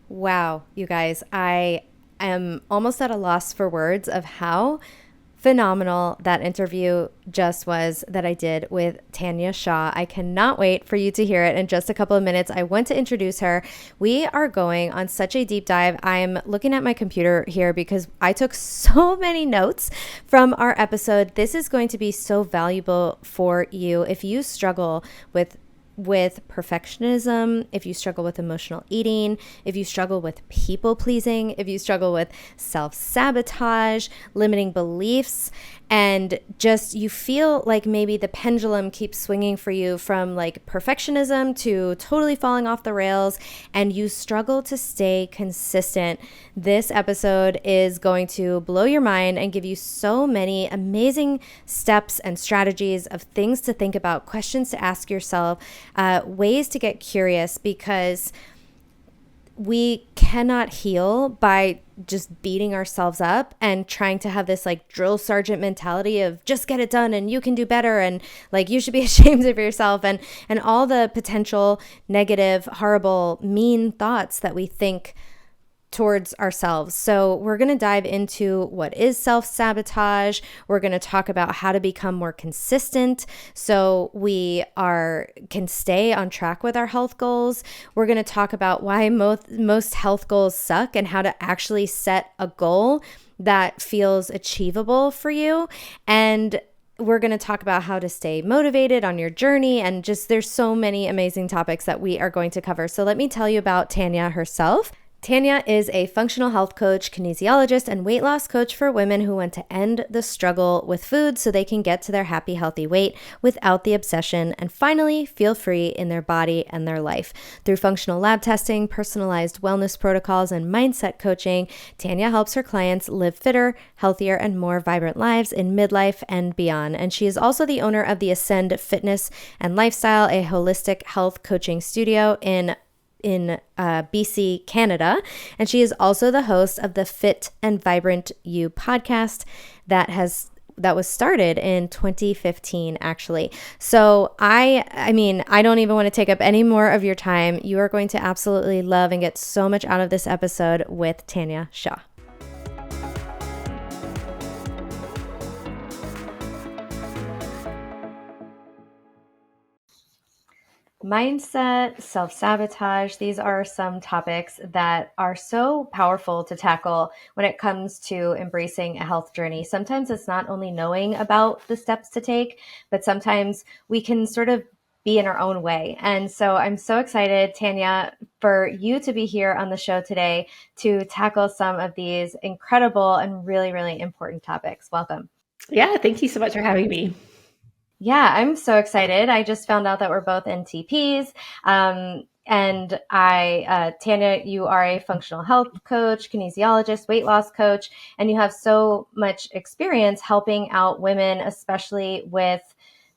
Wow, you guys, I am almost at a loss for words of how phenomenal that interview just was that I did with Tanja Shaw. I cannot wait for you to hear it in just a couple of minutes. I want to introduce her. We are going on such a deep dive. I'm looking at my computer here because I took so many notes from our episode. This is going to be so valuable for you if you struggle with perfectionism, if you struggle with emotional eating, if you struggle with people pleasing, if you struggle with self sabotage, limiting beliefs, and just you feel like maybe the pendulum keeps swinging for you from like perfectionism to totally falling off the rails, and you struggle to stay consistent. This episode is going to blow your mind and give you so many amazing steps and strategies of things to think about, questions to ask yourself, ways to get curious, because we cannot heal by just beating ourselves up and trying to have this like drill sergeant mentality of just get it done and you can do better and like you should be ashamed of yourself and all the potential negative, horrible, mean thoughts that we think towards ourselves. So we're going to dive into what is self-sabotage. We're going to talk about how to become more consistent so we are can stay on track with our health goals. We're going to talk about why most health goals suck and how to actually set a goal that feels achievable for you. And we're going to talk about how to stay motivated on your journey, and just there's so many amazing topics that we are going to cover. So let me tell you about Tanja herself. Tanja is a functional health coach, kinesiologist, and weight loss coach for women who want to end the struggle with food so they can get to their happy, healthy weight without the obsession and finally feel free in their body and their life. Through functional lab testing, personalized wellness protocols, and mindset coaching, Tanja helps her clients live fitter, healthier, and more vibrant lives in midlife and beyond. And she is also the owner of the Ascend Fitness and Lifestyle, a holistic health coaching studio in BC, Canada. And she is also the host of the Fit and Vibrant You podcast that was started in 2015, actually. So I mean, I don't even want to take up any more of your time. You are going to absolutely love and get so much out of this episode with Tanja Shaw. Mindset, self sabotage, these are some topics that are so powerful to tackle when it comes to embracing a health journey. Sometimes it's not only knowing about the steps to take, but sometimes we can sort of be in our own way. And so I'm so excited, Tanja, for you to be here on the show today to tackle some of these incredible and really, really important topics. Welcome. Yeah, thank you so much for having me. Yeah, I'm so excited. I just found out that we're both NTPs. Tanja, you are a functional health coach, kinesiologist, weight loss coach, and you have so much experience helping out women, especially with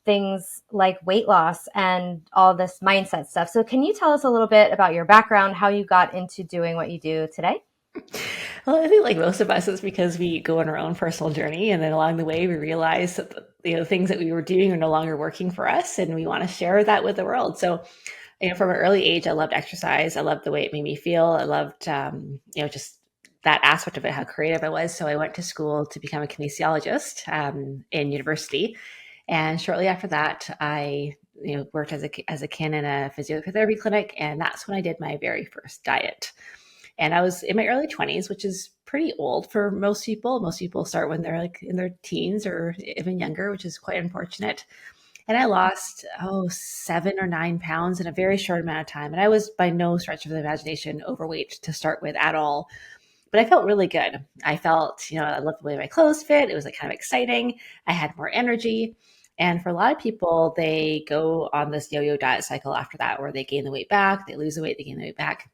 things like weight loss and all this mindset stuff. So can you tell us a little bit about your background, how you got into doing what you do today? Well, I think like most of us, it's because we go on our own personal journey, and then along the way, we realize that things that we were doing are no longer working for us, and we want to share that with the world. So, from an early age, I loved exercise. I loved the way it made me feel. I loved, just that aspect of it, how creative I was. So I went to school to become a kinesiologist in university, and shortly after that, I worked as a kin in a physiotherapy clinic, and that's when I did my very first diet. And I was in my early 20s, which is pretty old for most people. Most people start when they're like in their teens or even younger, which is quite unfortunate. And I lost, 7 or 9 pounds in a very short amount of time. And I was by no stretch of the imagination overweight to start with at all. But I felt really good. I felt, I loved the way my clothes fit. It was like kind of exciting. I had more energy. And for a lot of people, they go on this yo-yo diet cycle after that, where they gain the weight back, they lose the weight, they gain the weight back.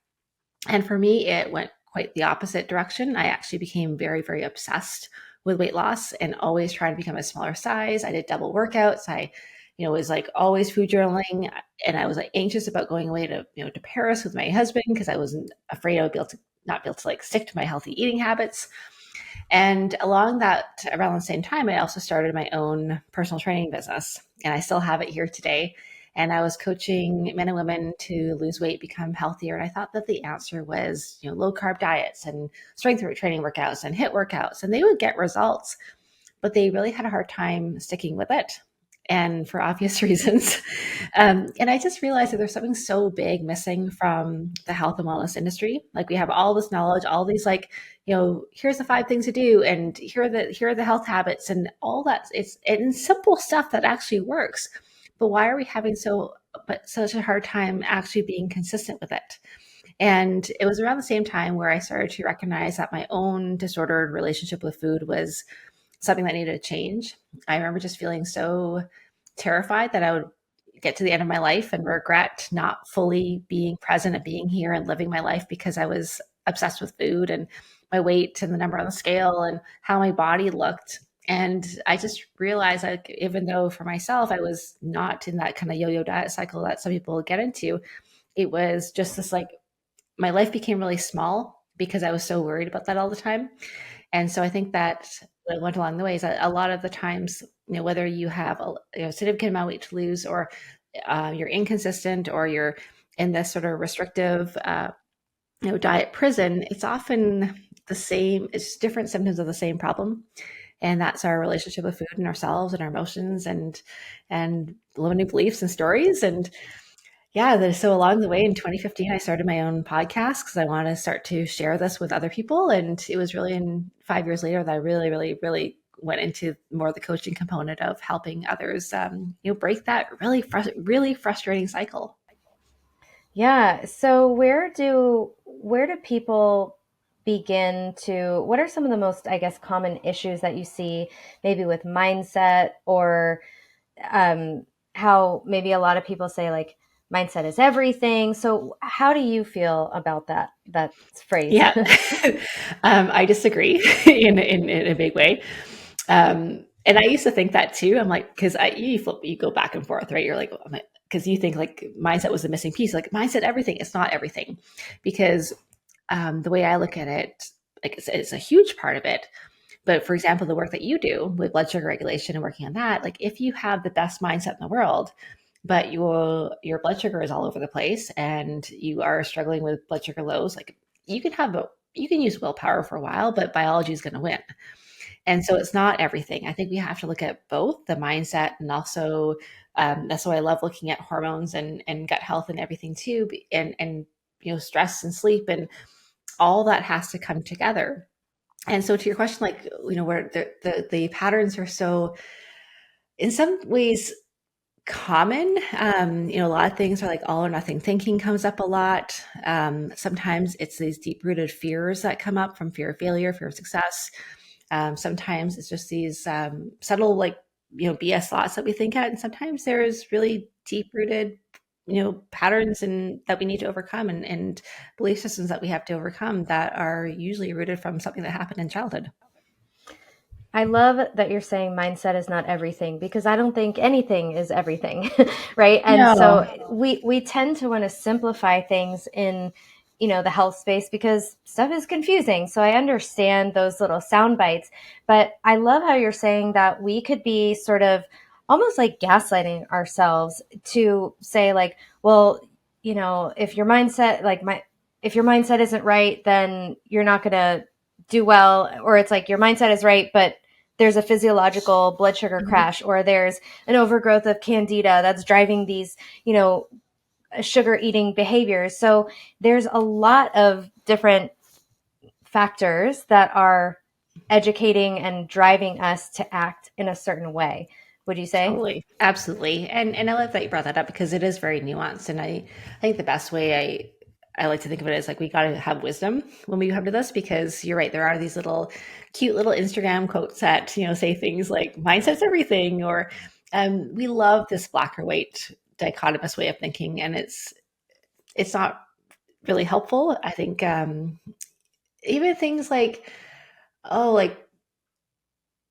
And for me, it went quite the opposite direction. I actually became very, very obsessed with weight loss and always trying to become a smaller size. I did double workouts. I, was like always food journaling, and I was like anxious about going away to Paris with my husband because I wasn't afraid I would not be able to like stick to my healthy eating habits. And around the same time, I also started my own personal training business, and I still have it here today. and I was coaching men and women to lose weight, become healthier. And I thought that the answer was, low carb diets and strength training workouts and HIIT workouts, and they would get results, but they really had a hard time sticking with it. And for obvious reasons. And I just realized that there's something so big missing from the health and wellness industry. Like, we have all this knowledge, all these here's the 5 things to do, and here are the health habits and all that. It's simple stuff that actually works. But why are we having such a hard time actually being consistent with it? And it was around the same time where I started to recognize that my own disordered relationship with food was something that needed to change. I remember just feeling so terrified that I would get to the end of my life and regret not fully being present and being here and living my life because I was obsessed with food and my weight and the number on the scale and how my body looked. And I just realized, like, even though for myself, I was not in that kind of yo-yo diet cycle that some people get into, it was just this, like, my life became really small because I was so worried about that all the time. And so I think that what went along the way is that a lot of the times, whether you have a significant amount of weight to lose, or you're inconsistent, or you're in this sort of restrictive, diet prison, it's often the same. It's different symptoms of the same problem, and that's our relationship with food and ourselves and our emotions and limiting beliefs and stories. And yeah, so along the way in 2015, I started my own podcast because I wanted to start to share this with other people. And it was really in 5 years later that I really, really, really went into more of the coaching component of helping others, break that really frustrating cycle. Yeah. So where do people begin to, what are some of the most, I guess, common issues that you see maybe with mindset, or how maybe a lot of people say, like, mindset is everything. So how do you feel about that phrase? Yeah, I disagree in a big way. And I used to think that too. I'm like, because you go back and forth, right? You're like, because you think like mindset was the missing piece. Like, mindset everything. It's not everything, because the way I look at it, like, it's a huge part of it. But for example, the work that you do with blood sugar regulation and working on that, like, if you have the best mindset in the world, but your blood sugar is all over the place and you are struggling with blood sugar lows, like, you can use willpower for a while, but biology is going to win. And so it's not everything. I think we have to look at both the mindset and also, that's why I love looking at hormones and gut health and everything too, and stress and sleep, and all that has to come together. And so to your question, like, where the patterns are so, in some ways, common. A lot of things are like all or nothing thinking comes up a lot. Sometimes it's these deep rooted fears that come up from fear of failure, fear of success. Sometimes it's just these subtle, like, BS thoughts that we think at. And sometimes there's really deep rooted, patterns and that we need to overcome, and belief systems that we have to overcome that are usually rooted from something that happened in childhood. I love that you're saying mindset is not everything, because I don't think anything is everything, right? And No. so we tend to want to simplify things in, the health space, because stuff is confusing. So I understand those little sound bites, but I love how you're saying that we could be sort of almost like gaslighting ourselves to say, like, well, if your mindset, if your mindset isn't right, then you're not going to do well. Or it's like your mindset is right, but there's a physiological blood sugar crash, or there's an overgrowth of candida that's driving these, sugar eating behaviors. So there's a lot of different factors that are educating and driving us to act in a certain way. Would you say? Totally. Absolutely. And I love that you brought that up because it is very nuanced. And I think the best way I like to think of it is, like, we got to have wisdom when we come to this, because you're right. There are these cute little Instagram quotes that, say things like mindset's everything, or we love this black or white dichotomous way of thinking. And it's not really helpful. I think even things like, oh, like,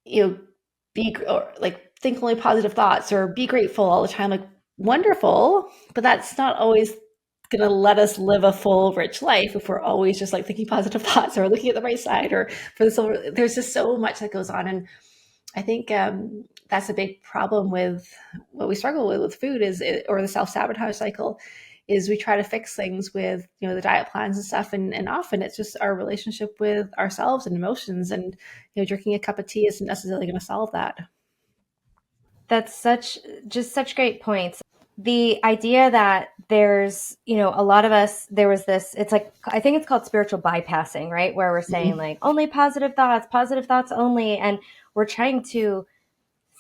be, or like, think only positive thoughts, or be grateful all the time, like, wonderful, but that's not always going to let us live a full, rich life if we're always just like thinking positive thoughts or looking at the right side, or for the silver. There's just so much that goes on. And I think that's a big problem with what we struggle with food or the self-sabotage cycle is we try to fix things with, the diet plans and stuff. And often it's just our relationship with ourselves and emotions, and, drinking a cup of tea isn't necessarily going to solve that. That's such great points. The idea that there's, a lot of us, there was this, it's like, I think it's called spiritual bypassing, right? Where we're saying Mm-hmm. like only positive thoughts only. And we're trying to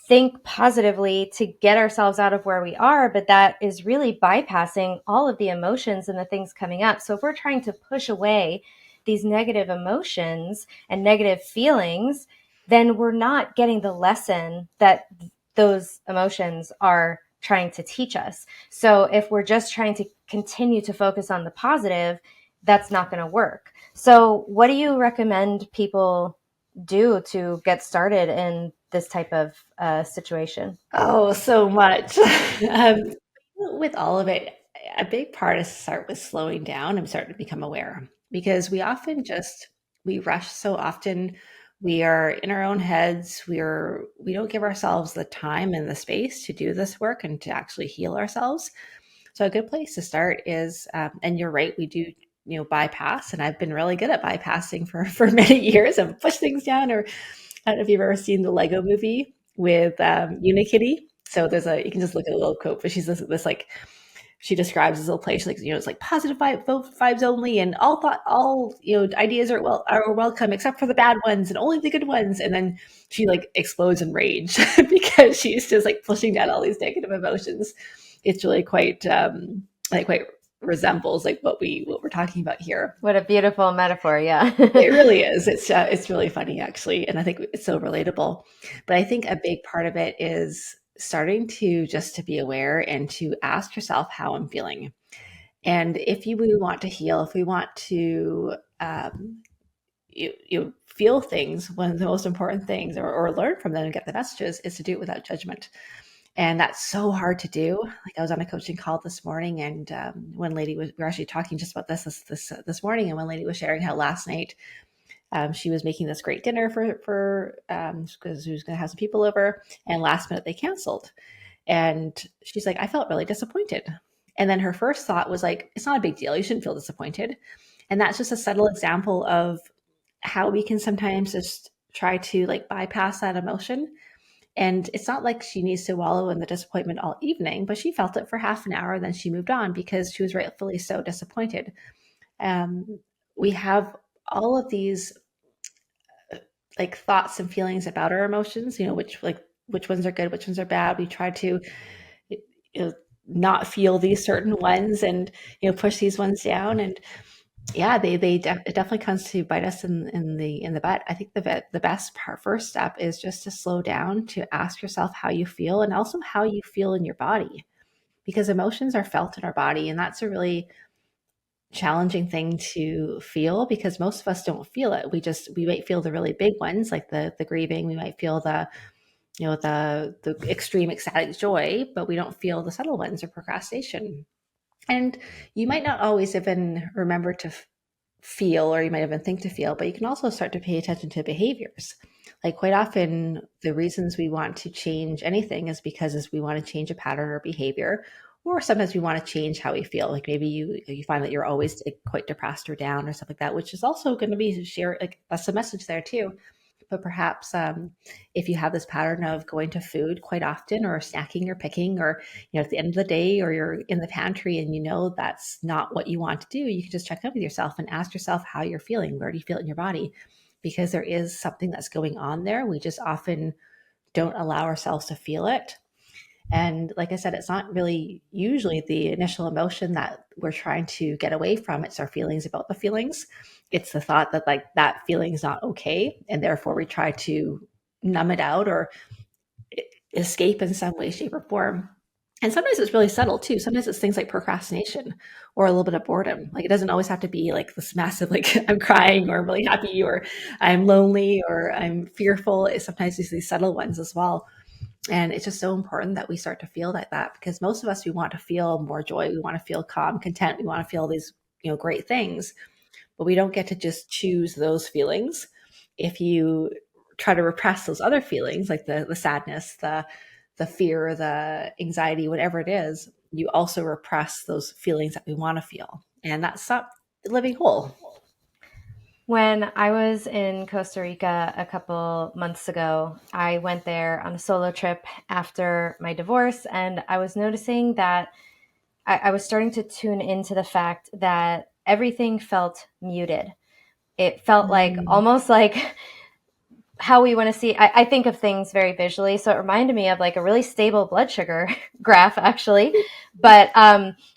think positively to get ourselves out of where we are, but that is really bypassing all of the emotions and the things coming up. So if we're trying to push away these negative emotions and negative feelings, then we're not getting the lesson that those emotions are trying to teach us. So if we're just trying to continue to focus on the positive, that's not going to work. So what do you recommend people do to get started in this type of situation? Oh, so much. um, with all of it, a big part is to start with slowing down and start to become aware, because we often just we rush so often. We are in our own heads. We don't give ourselves the time and the space to do this work and to actually heal ourselves. So a good place to start is, and you're right, we do, bypass, and I've been really good at bypassing for many years and push things down. Or I don't know if you've ever seen the Lego movie with Unikitty. So you can just look at a little quote, but she's this like, she describes this little place like, it's like positive vibes only, and all ideas are welcome except for the bad ones and only the good ones. And then she like explodes in rage because she's just like pushing down all these negative emotions. It's really quite resembles like what we're talking about here. What a beautiful metaphor. Yeah. It really is. It's really funny actually, and I think it's so relatable. But I think a big part of it is starting to be aware and to ask yourself how I'm feeling. And if we want to heal, if we want to you feel things, one of the most important things, or learn from them and get the messages, is to do it without judgment. And that's so hard to do. Like, I was on a coaching call this morning, and one lady we were actually talking just about this morning, and one lady was sharing how last night she was making this great dinner for because she was going to have some people over, and last minute they canceled. And she's like, I felt really disappointed. And then her first thought was like, it's not a big deal. You shouldn't feel disappointed. And that's just a subtle example of how we can sometimes just try to like bypass that emotion. And it's not like she needs to wallow in the disappointment all evening, but she felt it for half an hour. Then she moved on because she was rightfully so disappointed. Um, we have all of these like thoughts and feelings about our emotions, which ones are good, which ones are bad. We try to, you not feel these certain ones, and, push these ones down. And yeah, it definitely comes to bite us in the butt. I think the best first step is just to slow down, to ask yourself how you feel, and also how you feel in your body, because emotions are felt in our body. And that's a really challenging thing to feel, because most of us don't feel it. We might feel the really big ones, like the grieving. We might feel the extreme ecstatic joy, but we don't feel the subtle ones, or procrastination. And you might not always even remember to feel, or you might even think to feel, but you can also start to pay attention to behaviors. Like, quite often the reasons we want to change anything is because we want to change a pattern or behavior, or sometimes we want to change how we feel. Like, maybe you find that you're always like quite depressed or down or stuff like that, which is also going to be share, like, that's a message there too. But perhaps if you have this pattern of going to food quite often, or snacking or picking, or at the end of the day, or you're in the pantry and that's not what you want to do, you can just check in with yourself and ask yourself how you're feeling. Where do you feel it in your body? Because there is something that's going on there. We just often don't allow ourselves to feel it. And like I said, it's not really usually the initial emotion that we're trying to get away from. It's our feelings about the feelings. It's the thought that like that feeling is not okay. And therefore we try to numb it out, or escape in some way, shape, or form. And sometimes it's really subtle too. Sometimes it's things like procrastination or a little bit of boredom. Like, it doesn't always have to be like this massive, like, I'm crying, or I'm really happy, or I'm lonely, or I'm fearful. It's sometimes these subtle ones as well. And it's just so important that we start to feel like that, because most of us, we want to feel more joy. We want to feel calm, content. We want to feel these, great things, but we don't get to just choose those feelings. If you try to repress those other feelings, like the sadness, the fear, the anxiety, whatever it is, you also repress those feelings that we want to feel. And that's not living whole. When I was in Costa Rica a couple months ago, I went there on a solo trip after my divorce, and I was noticing that I was starting to tune into the fact that everything felt muted. It felt like Mm. almost like how we want to see. I think of things very visually, so it reminded me of like a really stable blood sugar graph, actually. But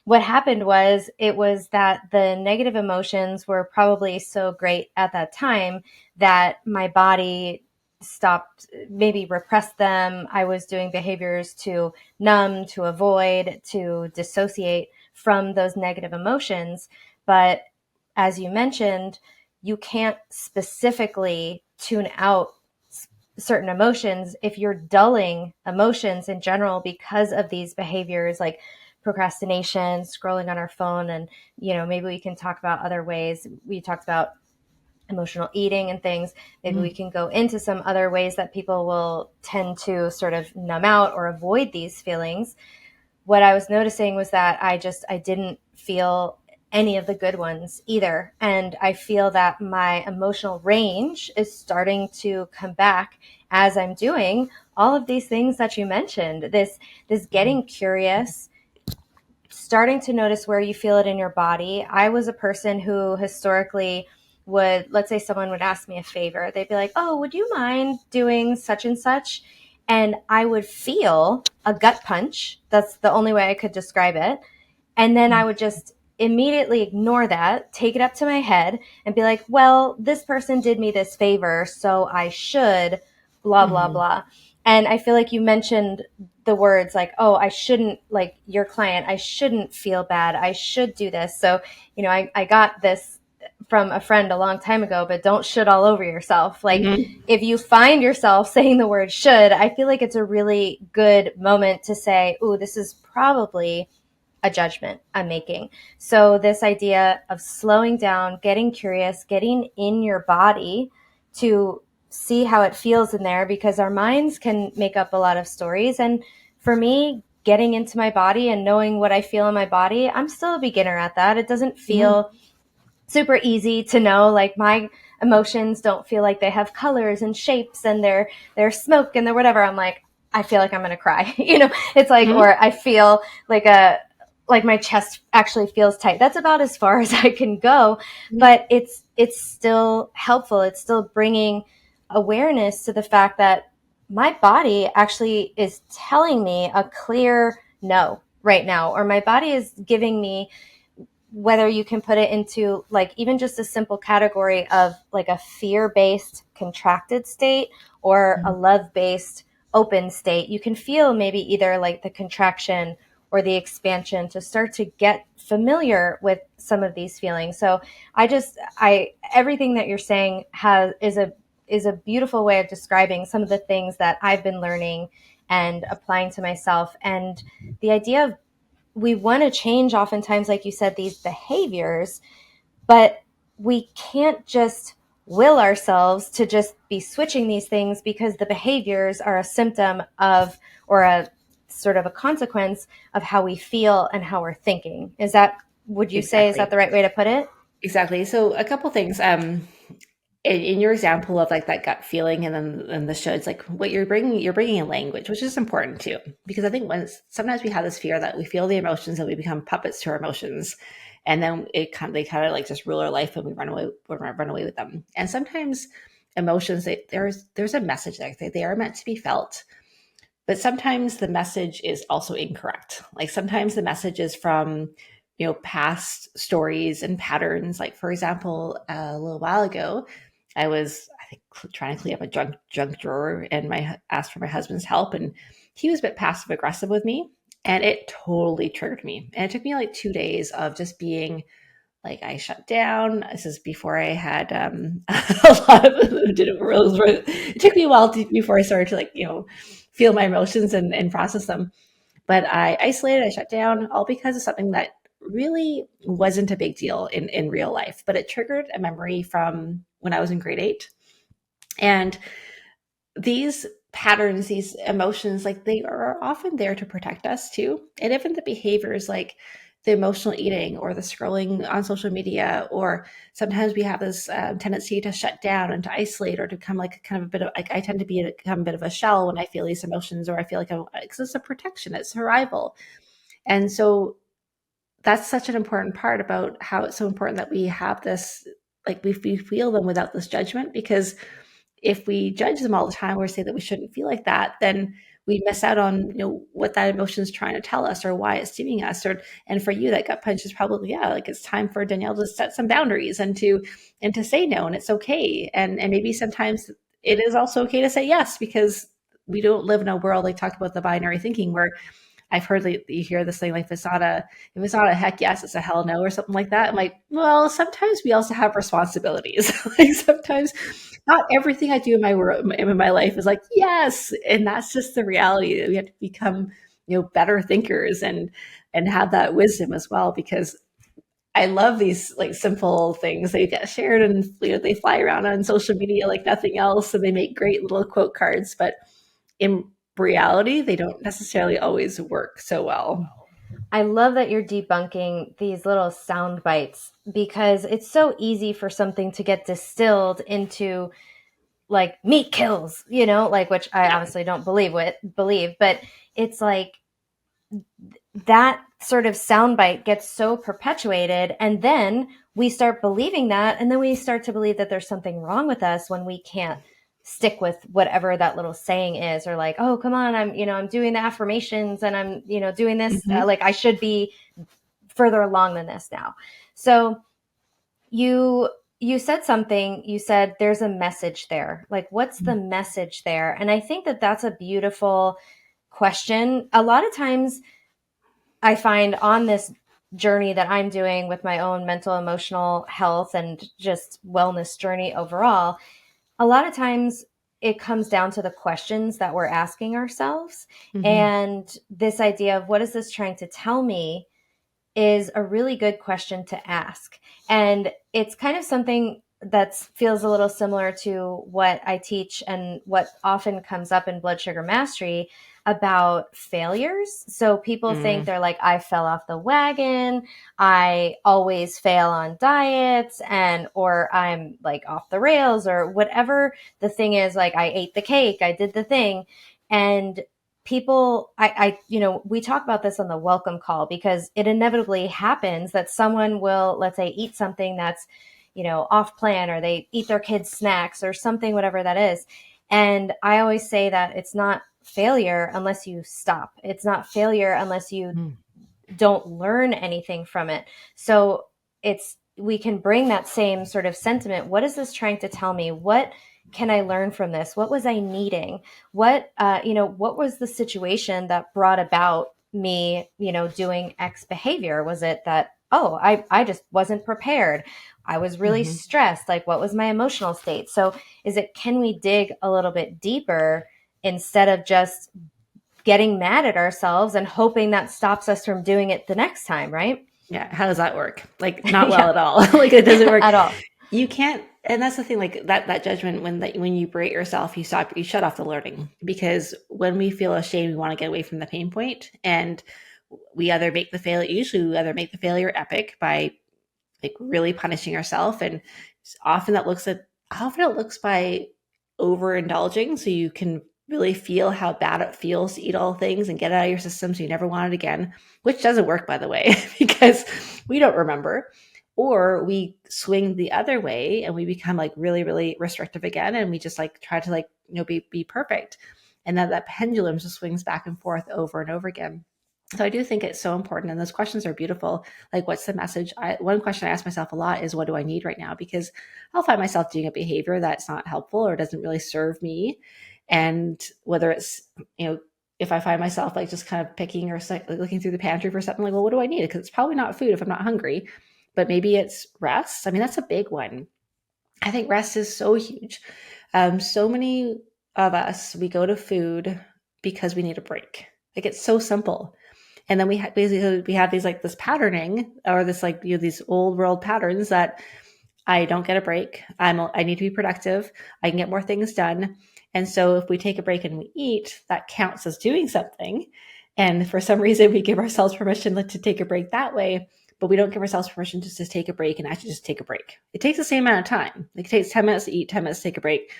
what happened was it was that the negative emotions were probably so great at that time that my body stopped, maybe repressed them. I was doing behaviors to numb, to avoid, to dissociate from those negative emotions. But as you mentioned, you can't specifically tune out certain emotions if you're dulling emotions in general because of these behaviors like procrastination, scrolling on our phone. And maybe we can talk about other ways. We talked about emotional eating and things. Maybe we Mm. can go into some other ways that people will tend to sort of numb out or avoid these feelings. What I was noticing was that I didn't feel any of the good ones either. And I feel that my emotional range is starting to come back as I'm doing all of these things that you mentioned. This getting curious, starting to notice where you feel it in your body. I was a person who historically would, let's say someone would ask me a favor. They'd be like, "Oh, would you mind doing such and such?" And I would feel a gut punch. That's the only way I could describe it. And then I would just immediately ignore that, take it up to my head and be like, well, this person did me this favor, so I should blah, blah, Mm-hmm. blah. And I feel like you mentioned the words like, oh, I shouldn't, like your client, I shouldn't feel bad. I should do this. So, I got this from a friend a long time ago, but don't should all over yourself. Like Mm-hmm. if you find yourself saying the word should, I feel like it's a really good moment to say, ooh, this is probably a judgment I'm making. So, this idea of slowing down, getting curious, getting in your body to see how it feels in there, because our minds can make up a lot of stories. And for me, getting into my body and knowing what I feel in my body, I'm still a beginner at that. It doesn't Mm-hmm. feel super easy to know. Like my emotions don't feel like they have colors and shapes and they're smoke and they're whatever. I'm like, I feel like I'm gonna cry. It's like, Mm-hmm. or I feel like my chest actually feels tight. That's about as far as I can go, but it's still helpful. It's still bringing awareness to the fact that my body actually is telling me a clear no right now, or my body is giving me, whether you can put it into like even just a simple category of like a fear-based contracted state or a love-based open state. You can feel maybe either like the contraction or the expansion to start to get familiar with some of these feelings. So I everything that you're saying is a beautiful way of describing some of the things that I've been learning and applying to myself. And the idea of, we want to change oftentimes, like you said, these behaviors, but we can't just will ourselves to just be switching these things, because the behaviors are a symptom of, or a sort of a consequence of how we feel and how we're thinking. Is that, would you say, is that Exactly. the right way to put it? Exactly. So a couple things. In your example of like that gut feeling, and then the shoulds, like what you're bringing in language, which is important too, because I think when sometimes we have this fear that we feel the emotions and we become puppets to our emotions, and then they kind of like just rule our life and we run away with them. And sometimes emotions, there's a message there. They are meant to be felt, but sometimes the message is also incorrect. Like sometimes the message is from, past stories and patterns. Like for example, a little while ago, I was, I think, trying to clean up a junk drawer, and my asked for my husband's help, and he was a bit passive aggressive with me, and it totally triggered me. And it took me like 2 days of just being like, I shut down. This is before I had a lot of didn't realize. It took me a while before I started to, like, feel my emotions and process them. But I isolated, I shut down, all because of something that really wasn't a big deal in real life, but it triggered a memory from when I was in grade 8. And these patterns, these emotions, like they are often there to protect us too. And even the behaviors like the emotional eating or the scrolling on social media, or sometimes we have this tendency to shut down and to isolate or to become like kind of a bit of like, I tend to become a bit of a shell when I feel these emotions, or I feel like because it's a protection, it's survival. And so that's such an important part about how it's so important that we have this, like we feel them without this judgment, because if we judge them all the time or say that we shouldn't feel like that, then we miss out on, what that emotion is trying to tell us or why it's doing us. Or, and for you, that gut punch is probably, yeah, like it's time for Danielle to set some boundaries and to say no, and it's okay. And maybe sometimes it is also okay to say yes, because we don't live in a world, like talk about the binary thinking, where I've heard that you hear this thing like, if it's not a heck yes, it's a hell no, or something like that. I'm like, well, sometimes we also have responsibilities. Like sometimes not everything I do in my life is like yes, and that's just the reality, that we have to become, better thinkers and have that wisdom as well. Because I love these like simple things. They get shared and they fly around on social media like nothing else, and they make great little quote cards. But in reality, they don't necessarily always work so well. I love that you're debunking these little sound bites, because it's so easy for something to get distilled into like meat kills, like, which I Yeah. obviously don't believe, but it's like that sort of soundbite gets so perpetuated, and then we start believing that, and then we start to believe that there's something wrong with us when we can't stick with whatever that little saying is, or like, oh, come on, I'm doing the affirmations, and I'm doing this, Hmm. like I should be further along than this now. So you said something, you said there's a message there, like what's the message there? And I think that that's a beautiful question. A lot of times I find on this journey that I'm doing with my own mental emotional health and just wellness journey overall, a lot of times it comes down to the questions that we're asking ourselves. Hmm. And this idea of what is this trying to tell me is a really good question to ask. And it's kind of something that feels a little similar to what I teach and what often comes up in Blood Sugar Mastery about failures. So people think Mm. they're like, I fell off the wagon, I always fail on diets, and or I'm like off the rails, or whatever the thing is, like I ate the cake, I did the thing. And people, we talk about this on the welcome call, because it inevitably happens that someone will, let's say, eat something that's off plan, or they eat their kids snacks or something, whatever that is. And I always say that it's not failure unless you stop. It's not failure unless you Mm. don't learn anything from it. So we can bring that same sort of sentiment. What is this trying to tell me? What can I learn from this? What was I needing? What was the situation that brought about me, doing X behavior? Was it that, oh, I just wasn't prepared, I was really Hmm. stressed? Like, what was my emotional state? So can we dig a little bit deeper instead of just getting mad at ourselves and hoping that stops us from doing it the next time, right? Yeah. How does that work? Like not well Yeah, at all. Like it doesn't work. at all. You can't, and that's the thing, like that judgment, when you berate yourself, you shut off the learning. Because when we feel ashamed, we want to get away from the pain point. And usually we either make the failure epic by like really punishing ourselves. And often it looks by overindulging, so you can really feel how bad it feels to eat all things and get it out of your system so you never want it again, which doesn't work, by the way, because we don't remember. Or we swing the other way and we become like really, really restrictive again, and we just like try to like be perfect, and then that pendulum just swings back and forth over and over again. So I do think it's so important, and those questions are beautiful. Like, what's the message? One question I ask myself a lot is, what do I need right now? Because I'll find myself doing a behavior that's not helpful or doesn't really serve me. And whether it's, if I find myself like just kind of picking or like looking through the pantry for something, like, well, what do I need? Because it's probably not food if I'm not hungry, but maybe it's rest. I mean, that's a big one. I think rest is so huge. So many of us, we go to food because we need a break. Like, it's so simple. And then basically we have these like this patterning, or this like these old world patterns that I don't get a break. I need to be productive. I can get more things done. And so if we take a break and we eat, that counts as doing something. And for some reason, we give ourselves permission to take a break that way, but we don't give ourselves permission just to take a break and actually just take a break. It takes the same amount of time. Like, it takes 10 minutes to eat, 10 minutes to take a break.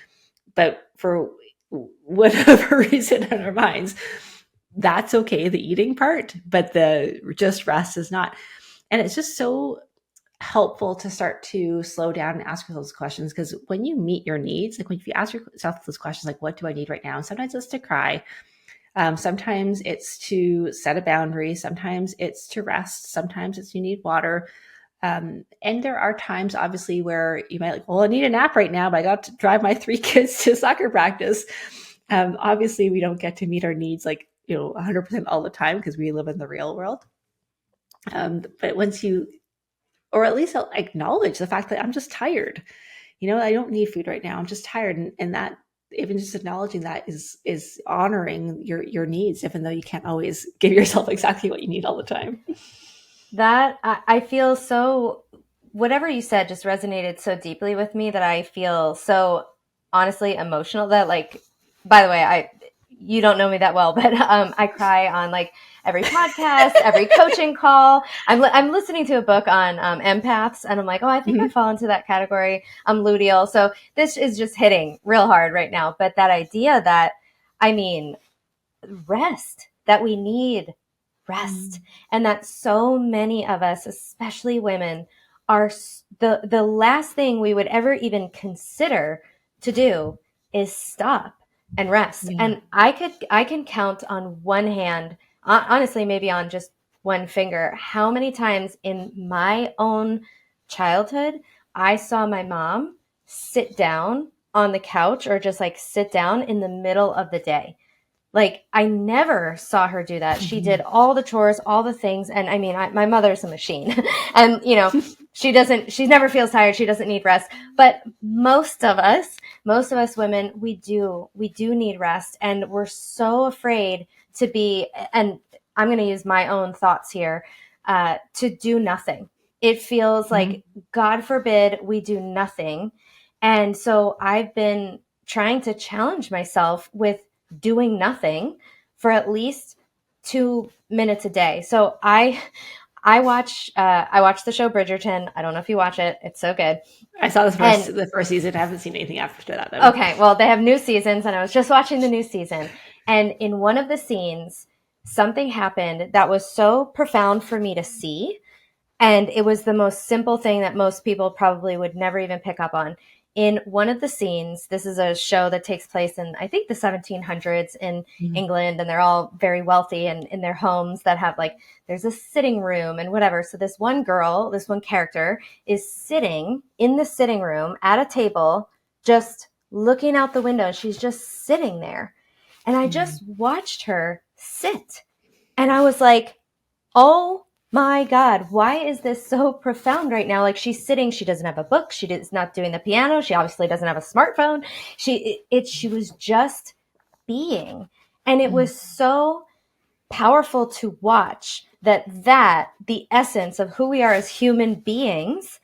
But for whatever reason in our minds, that's okay, the eating part, but the just rest is not. And it's just so helpful to start to slow down and ask yourself those questions, because when you meet your needs, like when you ask yourself those questions, like, what do I need right now? And sometimes it's to cry. Sometimes it's to set a boundary. Sometimes it's to rest. Sometimes it's you need water. And there are times, obviously, where you might like, well, I need a nap right now, but I got to drive my 3 kids to soccer practice. Obviously, we don't get to meet our needs 100% all the time, because we live in the real world. But once you, or at least acknowledge the fact that I'm just tired, I don't need food right now. I'm just tired. And that, even just acknowledging that is honoring your needs, even though you can't always give yourself exactly what you need all the time. That I feel so, whatever you said just resonated so deeply with me that I feel so honestly emotional that, like, by the way, you don't know me that well, but I cry on like every podcast, every coaching call. I'm listening to a book on empaths, and I'm like, oh, I think I fall into that category. I'm luteal. So this is just hitting real hard right now. But that idea that, I mean, rest, that we need rest, and that so many of us, especially women, are the last thing we would ever even consider to do is stop and rest. Yeah. And I can count on one hand, honestly, maybe on just one finger, how many times in my own childhood I saw my mom sit down on the couch, or just like sit down in the middle of the day. Like, I never saw her do that. She did all the chores, all the things. And I mean, my mother's a machine and she never feels tired. She doesn't need rest. But most of us women, we do need rest. And we're so afraid to be, and I'm going to use my own thoughts here, to do nothing. It feels like, God forbid we do nothing. And so I've been trying to challenge myself with doing nothing for at least 2 minutes a day. So I watch the show Bridgerton. I don't know if you watch it. It's so good. I saw the first season. I haven't seen anything after that, though. Okay, well, they have new seasons, and I was just watching the new season. And in one of the scenes, something happened that was so profound for me to see. And it was the most simple thing that most people probably would never even pick up on. In one of the scenes, this is a show that takes place in, I think, the 1700s in England, and they're all very wealthy and in their homes that have, like, there's a sitting room and whatever. So this one character is sitting in the sitting room at a table, just looking out the window. She's just sitting there. And I just watched her sit. And I was like, oh my God, why is this so profound right now? Like, she's sitting, she doesn't have a book, she is not doing the piano, she obviously doesn't have a smartphone. She was just being. And it was so powerful to watch that the essence of who we are as human beings,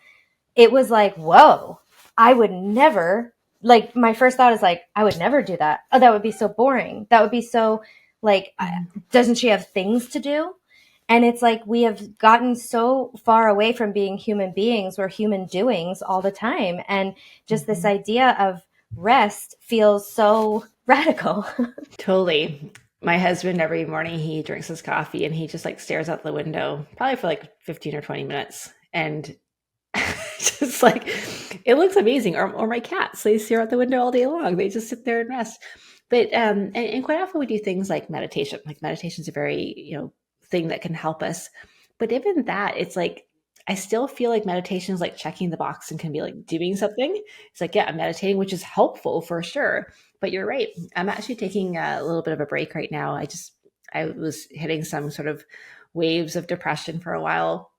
it was like, whoa, I would never, like, my first thought is like, I would never do that. Oh, that would be so boring. That would be so, like, doesn't she have things to do? And it's like, we have gotten so far away from being human beings. We're human doings all the time. And just this idea of rest feels so radical. Totally. My husband, every morning, he drinks his coffee and he just stares out the window, probably for 15 or 20 minutes. And just it looks amazing. Or my cats, they stare out the window all day long. They just sit there and rest. But, and quite often we do things like meditation. Like, meditation is a very, thing that can help us. But even that, it's I still feel like meditation is like checking the box and can be like doing something. It's like, yeah, I'm meditating, which is helpful for sure. But you're right. I'm actually taking a little bit of a break right now. I was hitting some sort of waves of depression for a while.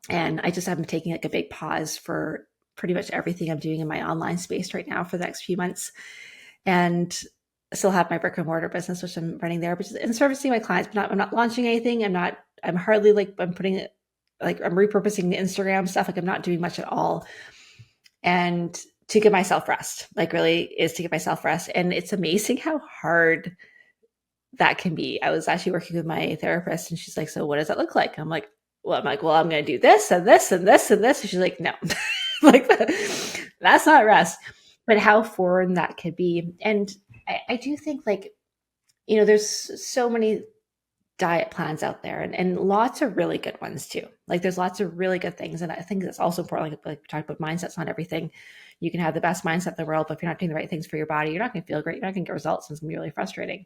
And I just have been taking a big pause for pretty much everything I'm doing in my online space right now for the next few months. And I still have my brick and mortar business, which I'm running there, which is in servicing my clients. I'm not launching anything. I'm hardly I'm putting it, I'm repurposing the Instagram stuff. I'm not doing much at all. And to give myself rest, like really is to give myself rest. And it's amazing how hard that can be. I was actually working with my therapist and she's like, so what does that look like? I'm like, well, I'm going to do this and this and this and this. And she's like, no, like that's not rest, but how foreign that could be. And I do think like, there's so many diet plans out there and lots of really good ones too. Like there's lots of really good things. And I think that's also important. Like we talked about mindset's not everything. You can have the best mindset in the world, but if you're not doing the right things for your body, you're not going to feel great. You're not going to get results. And it's going to be really frustrating.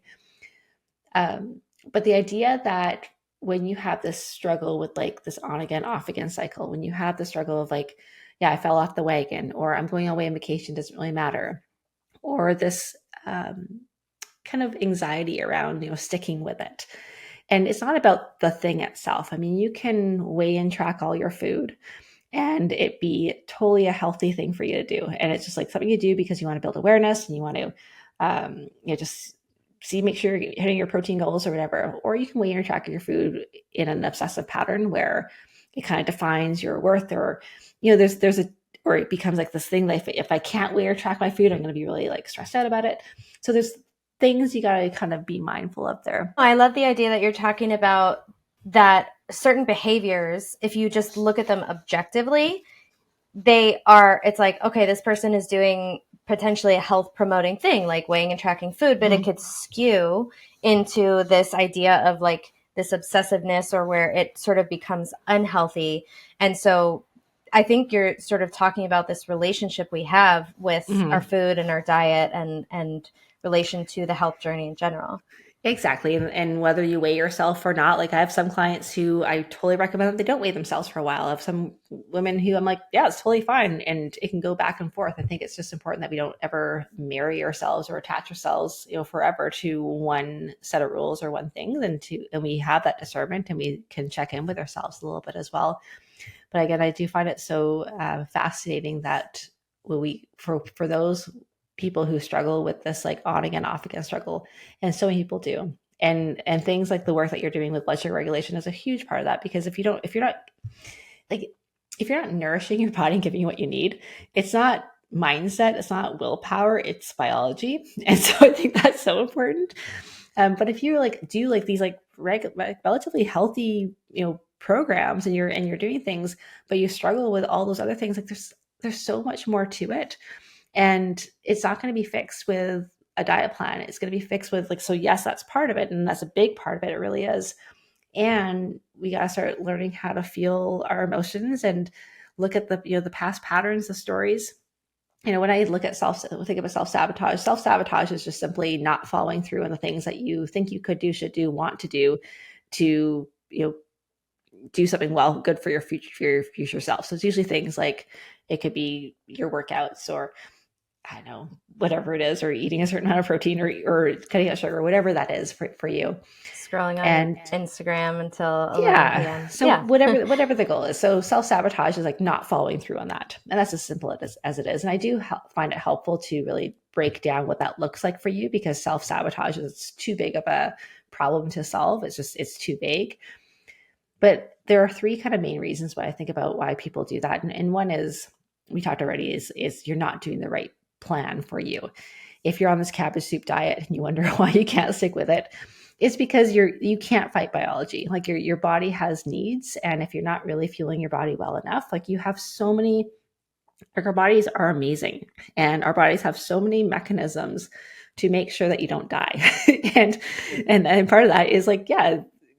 But the idea that when you have this struggle with like this on again, off again cycle, when you have the struggle of like, yeah, I fell off the wagon, or I'm going away on vacation, doesn't really matter, or this kind of anxiety around, sticking with it. And it's not about the thing itself. I mean, you can weigh and track all your food and it be totally a healthy thing for you to do. And it's just like something you do because you want to build awareness and you want to, just make sure you're hitting your protein goals or whatever. Or you can weigh and track your food in an obsessive pattern where it kind of defines your worth, or, or it becomes like this thing that if I can't weigh or track my food, I'm going to be really like stressed out about it. So there's things you got to kind of be mindful of there. I love the idea that you're talking about that certain behaviors, if you just look at them objectively, it's like, okay, this person is doing potentially a health promoting thing, like weighing and tracking food, but it could skew into this idea of like this obsessiveness or where it sort of becomes unhealthy. And so I think you're sort of talking about this relationship we have with our food and our diet and relation to the health journey in general. Exactly. And whether you weigh yourself or not, like I have some clients who I totally recommend that they don't weigh themselves for a while. I have some women who I'm like, yeah, it's totally fine. And it can go back and forth. I think it's just important that we don't ever marry ourselves or attach ourselves, forever to one set of rules or one thing, and we have that discernment and we can check in with ourselves a little bit as well. But again, I do find it so fascinating that for those people who struggle with this like on again, off again struggle, and so many people do. And things like the work that you're doing with blood sugar regulation is a huge part of that, because if you're not nourishing your body and giving you what you need, it's not mindset, it's not willpower, it's biology. And so I think that's so important. But if you like do like these like relatively healthy, programs and you're doing things, but you struggle with all those other things, like there's so much more to it. And it's not going to be fixed with a diet plan. It's going to be fixed with like, so yes, that's part of it. And that's a big part of it. It really is. And we got to start learning how to feel our emotions and look at the past patterns, the stories. When I think about self-sabotage is just simply not following through on the things that you think you could do, should do, want to do to, do something good for your future self. So it's usually things like, it could be your workouts, or I don't know, whatever it is, or eating a certain amount of protein, or cutting out sugar, whatever that is for you. Scrolling on Instagram until 11 p.m. So whatever the goal is. So self-sabotage is like not following through on that. And that's as simple as it is. And I do find it helpful to really break down what that looks like for you, because self-sabotage is too big of a problem to solve. It's too vague. But there are three kind of main reasons why I think about why people do that. And one is, we talked already, is you're not doing the right plan for you. If you're on this cabbage soup diet and you wonder why you can't stick with it, it's because you can't fight biology. Like your body has needs. And if you're not really fueling your body well enough, like you have so many, like our bodies are amazing, and our bodies have so many mechanisms to make sure that you don't die. and part of that is like,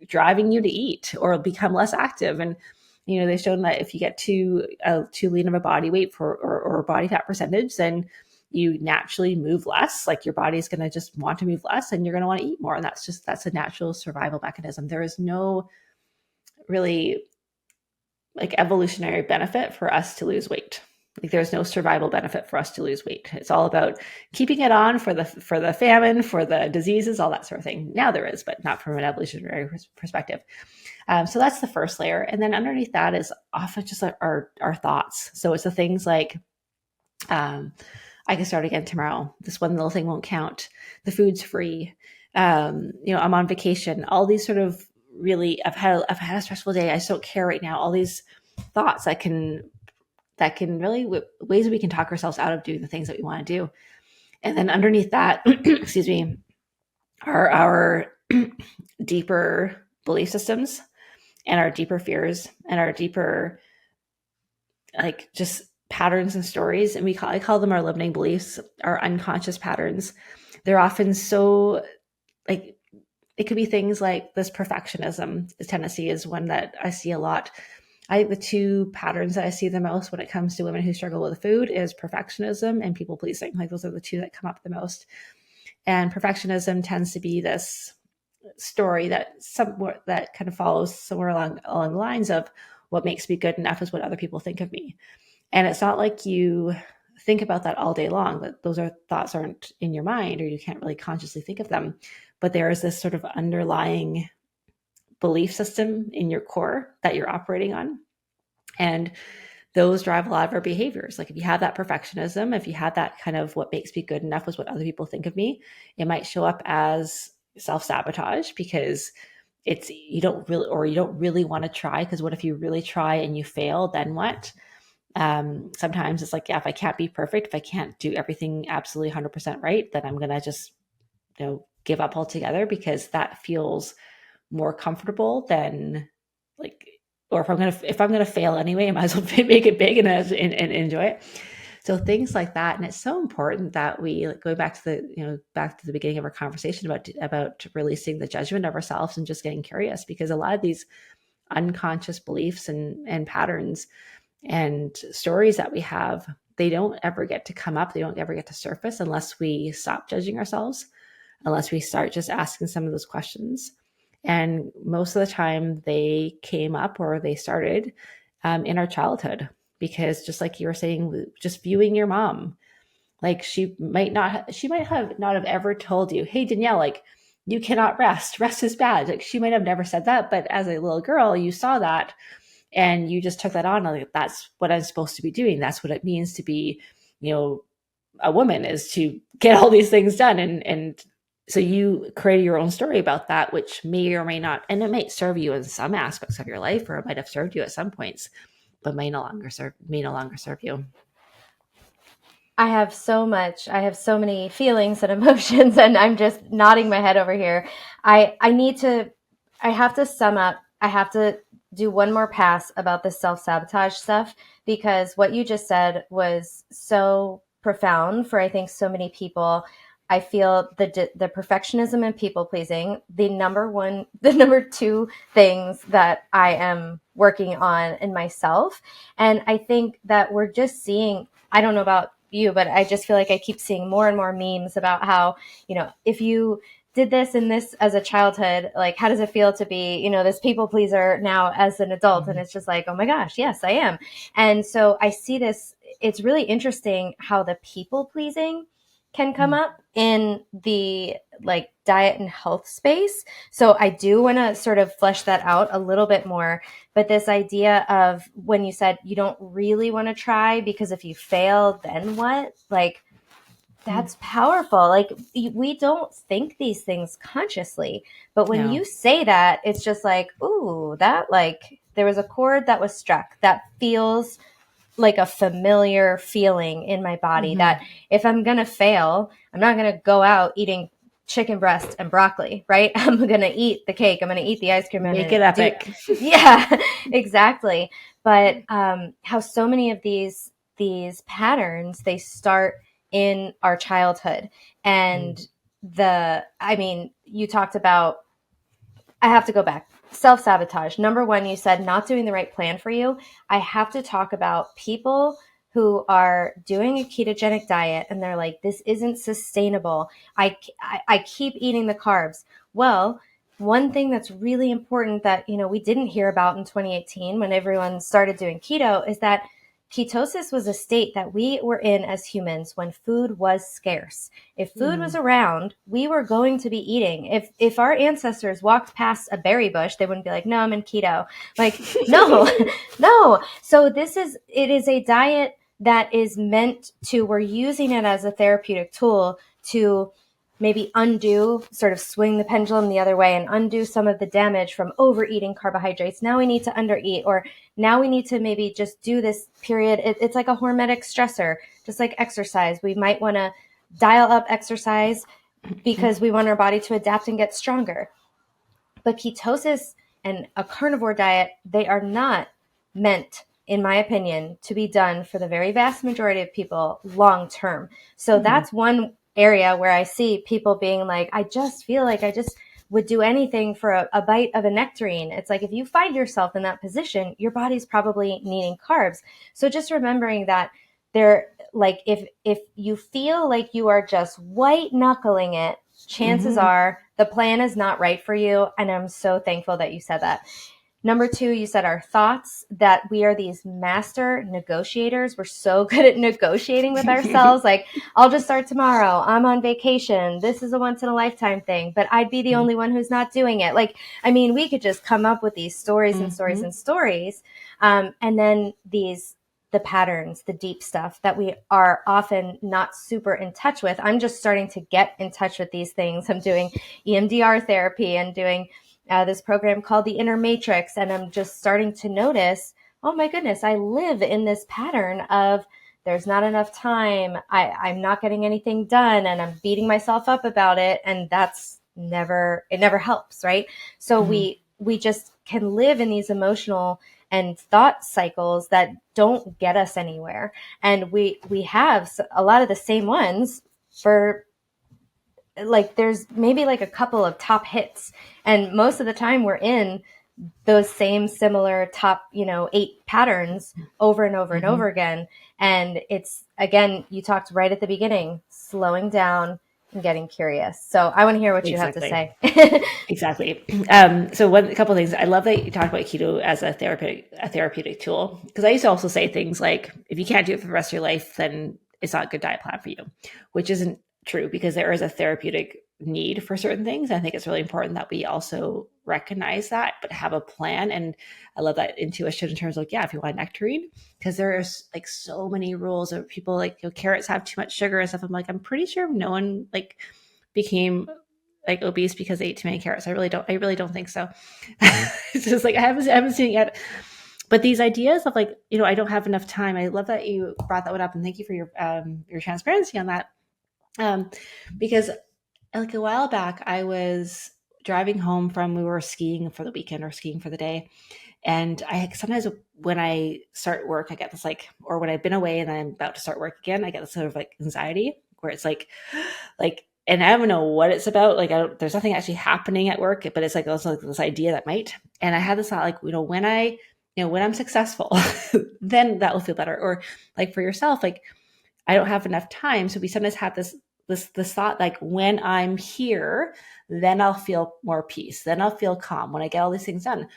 driving you to eat or become less active. And they've shown that if you get too lean of a body weight or body fat percentage, then you naturally move less. Like your body's going to just want to move less, and you're going to want to eat more. And that's a natural survival mechanism. There is no really like evolutionary benefit for us to lose weight. Like there's no survival benefit for us to lose weight. It's all about keeping it on for the famine, for the diseases, all that sort of thing. Now there is, but not from an evolutionary perspective. So that's the first layer. And then underneath that is often just our thoughts. So it's the things like, I can start again tomorrow. This one little thing won't count. The food's free. I'm on vacation. All these sort of really, I've had a stressful day. I just don't care right now. All these thoughts that can that can really, ways we can talk ourselves out of doing the things that we want to do. And then underneath that, excuse me, are our deeper belief systems and our deeper fears and our deeper, like, just patterns and stories. And I call them our limiting beliefs, our unconscious patterns. They're often so, like, it could be things like this perfectionism tendency is one that I see a lot. I think the two patterns that I see the most when it comes to women who struggle with food is perfectionism and people pleasing. Like, those are the two that come up the most. And perfectionism tends to be this story that kind of follows somewhere along the lines of, what makes me good enough is what other people think of me. And it's not like you think about that all day long, that those thoughts aren't in your mind, or you can't really consciously think of them. But there is this sort of underlying belief system in your core that you're operating on. And those drive a lot of our behaviors. Like, if you have that perfectionism, if you have that kind of, what makes me good enough is what other people think of me, it might show up as self-sabotage, because you don't really want to try, because what if you really try and you fail, then what? Sometimes it's like, yeah, if I can't be perfect, if I can't do everything absolutely 100% right, then I'm going to just, give up altogether, because that feels more comfortable than, like, or if I'm gonna fail anyway, I might as well make it big and enjoy it. So things like that. And it's so important that we, like, go back to the beginning of our conversation about releasing the judgment of ourselves and just getting curious, because a lot of these unconscious beliefs and patterns and stories that we have, they don't ever get to come up. They don't ever get to surface unless we stop judging ourselves, unless we start just asking some of those questions. And most of the time they came up, or they started in our childhood, because just like you were saying, just viewing your mom, like, she might have not have ever told you, hey, Danielle, like, you cannot rest is bad. Like, she might have never said that, but as a little girl, you saw that and you just took that on. Like, that's what I'm supposed to be doing. That's what it means to be, a woman, is to get all these things done. And so you created your own story about that, which may or may not, and it might serve you in some aspects of your life, or it might have served you at some points, but may no longer serve you. I have so many feelings and emotions, and I'm just nodding my head over here. I have to sum up. I have to do one more pass about the self-sabotage stuff, because what you just said was so profound for, I think, so many people. I feel the perfectionism and people pleasing, the number two things that I am working on in myself. And I think that we're just seeing, I don't know about you, but I just feel like I keep seeing more and more memes about how, if you did this and this as a childhood, like, how does it feel to be, this people pleaser now as an adult? Mm-hmm. And it's just like, oh my gosh, yes, I am. And so I see this, it's really interesting how the people pleasing can come up in the, like, diet and health space. So I do want to sort of flesh that out a little bit more. But this idea of, when you said you don't really want to try because if you fail, then what? Like, that's powerful. Like, we don't think these things consciously, but when you say that, it's just like, ooh, that, like, there was a chord that was struck that feels like a familiar feeling in my body, that if I'm going to fail, I'm not going to go out eating chicken breast and broccoli, right? I'm going to eat the cake. I'm going to eat the ice cream. Make it epic. Yeah, exactly. But how so many of these patterns, they start in our childhood. And you talked about, I have to go back. Self-sabotage. Number one, you said not doing the right plan for you. I have to talk about people who are doing a ketogenic diet and they're like, this isn't sustainable. I keep eating the carbs. Well, one thing that's really important that, we didn't hear about in 2018 when everyone started doing keto is that ketosis was a state that we were in as humans when food was scarce. If food was around, we were going to be eating. If our ancestors walked past a berry bush, they wouldn't be like, no, I'm in keto. Like, no, no. So it is a diet that is meant to, we're using it as a therapeutic tool to maybe undo, sort of swing the pendulum the other way and undo some of the damage from overeating carbohydrates. Now we need to undereat, or now we need to maybe just do this period. It's like a hormetic stressor, just like exercise. We might want to dial up exercise because we want our body to adapt and get stronger. But ketosis and a carnivore diet, they are not meant, in my opinion, to be done for the very vast majority of people long term. So that's one area where I see people being like, I just feel like I just would do anything for a bite of a nectarine. It's like, if you find yourself in that position, your body's probably needing carbs. So just remembering that there, like, if you feel like you are just white knuckling it, chances are the plan is not right for you. And I'm so thankful that you said that. Number two, you said our thoughts, that we are these master negotiators. We're so good at negotiating with ourselves. Like, I'll just start tomorrow. I'm on vacation. This is a once in a lifetime thing, but I'd be the only one who's not doing it. Like, I mean, we could just come up with these stories and stories and stories. And then the patterns, the deep stuff that we are often not super in touch with. I'm just starting to get in touch with these things. I'm doing EMDR therapy and doing this program called the Inner Matrix. And I'm just starting to notice, oh my goodness, I live in this pattern of there's not enough time. I'm not getting anything done, and I'm beating myself up about it. And it never helps. Right. So we just can live in these emotional and thought cycles that don't get us anywhere. And we have a lot of the same ones for, like, there's maybe like a couple of top hits, and most of the time we're in those same similar top, 8 patterns over and over and over again. And it's, again, you talked right at the beginning, slowing down and getting curious. So I want to hear what you have to say. Exactly. So a couple of things. I love that you talked about keto as a therapeutic tool, because I used to also say things like, if you can't do it for the rest of your life, then it's not a good diet plan for you, which isn't true, because there is a therapeutic need for certain things. I think it's really important that we also recognize that, but have a plan. And I love that intuition in terms of, if you want a nectarine, because there's like so many rules of people like, carrots have too much sugar and stuff. I'm like, I'm pretty sure no one like became like obese because they ate too many carrots. I really don't think so. It's just like, I haven't seen it yet. But these ideas of like, I don't have enough time. I love that you brought that one up, and thank you for your transparency on that. Because like a while back, I was driving home we were skiing for the weekend or skiing for the day. And sometimes when I start work, I get this like, or when I've been away and I'm about to start work again, I get this sort of like anxiety where it's like, and I don't know what it's about. Like, there's nothing actually happening at work, but it's like also like this idea that might. And I had this thought, like, when I'm successful, then that will feel better. Or like for yourself, like, I don't have enough time. So we sometimes have this thought, like, when I'm here, then I'll feel more peace. Then I'll feel calm when I get all these things done.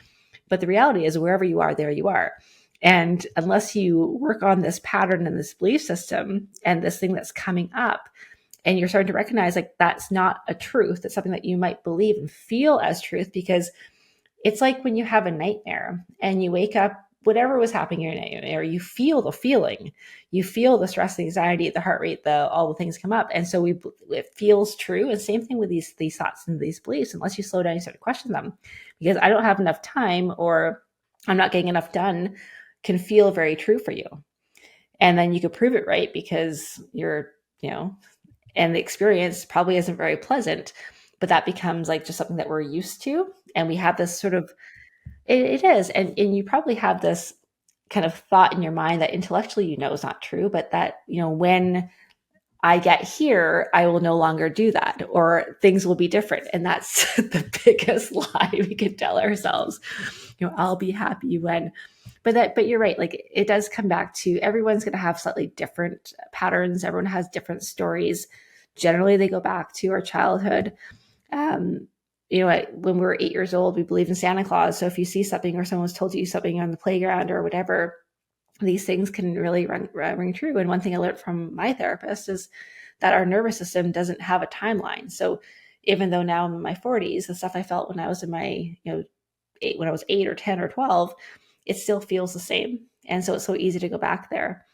But the reality is, wherever you are, there you are. And unless you work on this pattern and this belief system and this thing that's coming up, and you're starting to recognize like that's not a truth, that's something that you might believe and feel as truth, because it's like when you have a nightmare and you wake up, whatever was happening in your nightmare, you feel the feeling, you feel the stress, the anxiety, the heart rate, all the things come up. And so it feels true. And same thing with these thoughts and these beliefs, unless you slow down, you start to question them, because I don't have enough time or I'm not getting enough done can feel very true for you. And then you could prove it right because you're, and the experience probably isn't very pleasant, but that becomes like just something that we're used to. And we have this sort of, it is. And you probably have this kind of thought in your mind that intellectually, is not true, but that, when I get here, I will no longer do that, or things will be different. And that's the biggest lie we can tell ourselves. I'll be happy when, but you're right. Like, it does come back to, everyone's going to have slightly different patterns. Everyone has different stories. Generally, they go back to our childhood. When we were 8 years old, we believed in Santa Claus. So if you see something, or someone's told you something on the playground or whatever, these things can really ring true. And one thing I learned from my therapist is that our nervous system doesn't have a timeline. So even though now I'm in my 40s, the stuff I felt when I was in my, when I was 8 or 10 or 12, it still feels the same. And so it's so easy to go back there.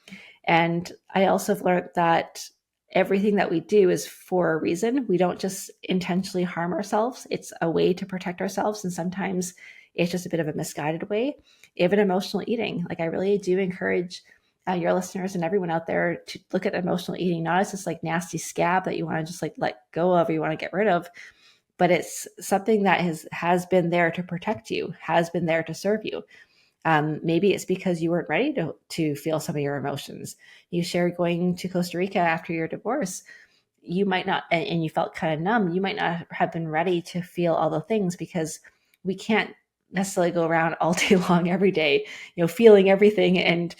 And I also have learned that everything that we do is for a reason. We don't just intentionally harm ourselves. It's a way to protect ourselves. And sometimes it's just a bit of a misguided way. Even emotional eating. Like, I really do encourage your listeners and everyone out there to look at emotional eating, not as this like nasty scab that you want to just like let go of or you want to get rid of, but it's something that has been there to protect you, has been there to serve you. Maybe it's because you weren't ready to feel some of your emotions. You shared going to Costa Rica after your divorce. You might not, and you felt kind of numb. You might not have been ready to feel all the things, because we can't necessarily go around all day long every day, feeling everything. And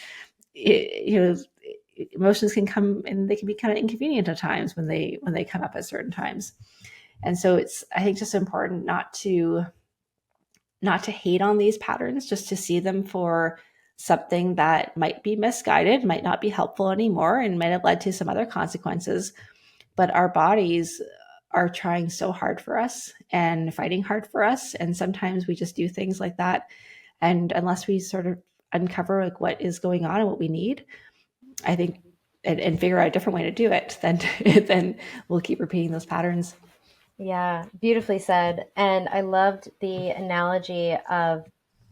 emotions can come and they can be kind of inconvenient at times when they come up at certain times. And so it's, I think, just important not to hate on these patterns, just to see them for something that might be misguided, might not be helpful anymore, and might have led to some other consequences. But our bodies are trying so hard for us and fighting hard for us. And sometimes we just do things like that. And unless we sort of uncover like what is going on and what we need, I think, and figure out a different way to do it, then we'll keep repeating those patterns. Yeah, beautifully said. And I loved the analogy of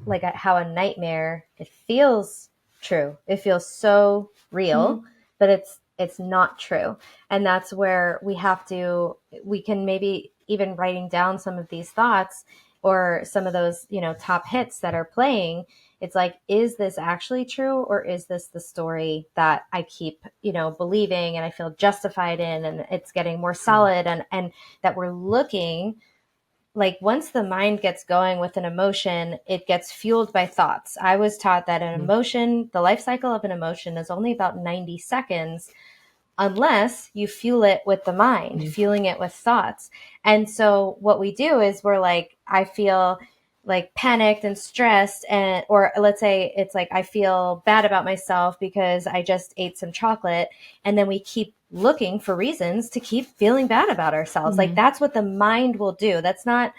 like how a nightmare, it feels true. It feels so real, but it's not true. And that's where we can maybe even writing down some of these thoughts or some of those, top hits that are playing. It's like, is this actually true, or is this the story that I keep, believing and I feel justified in, and it's getting more solid, and that we're looking like, once the mind gets going with an emotion, it gets fueled by thoughts. I was taught that an emotion, the life cycle of an emotion is only about 90 seconds unless you fuel it with the mind, fueling it with thoughts. And so what we do is we're like, I feel like panicked and stressed, and or let's say it's like I feel bad about myself because I just ate some chocolate, and then we keep looking for reasons to keep feeling bad about ourselves. Like, that's what the mind will do. That's not,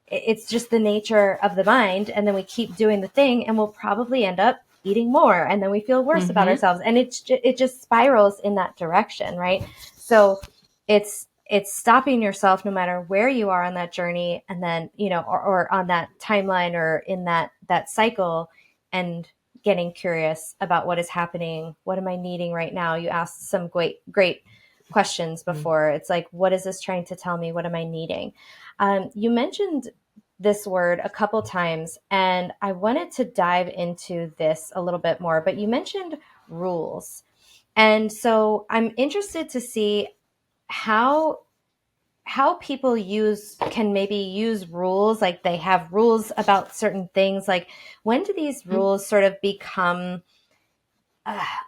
it's just the nature of the mind. And then we keep doing the thing, and we'll probably end up eating more, and then we feel worse about ourselves, and it just spirals in that direction, right? So it's stopping yourself no matter where you are on that journey, and then or on that timeline, or in that cycle, and getting curious about what is happening. What am I needing right now? You asked some great questions before. It's like, what is this trying to tell me? What am I needing? You mentioned this word a couple times, and I wanted to dive into this a little bit more, but you mentioned rules. And so I'm interested to see how people can maybe use rules, like they have rules about certain things. Like, when do these rules sort of become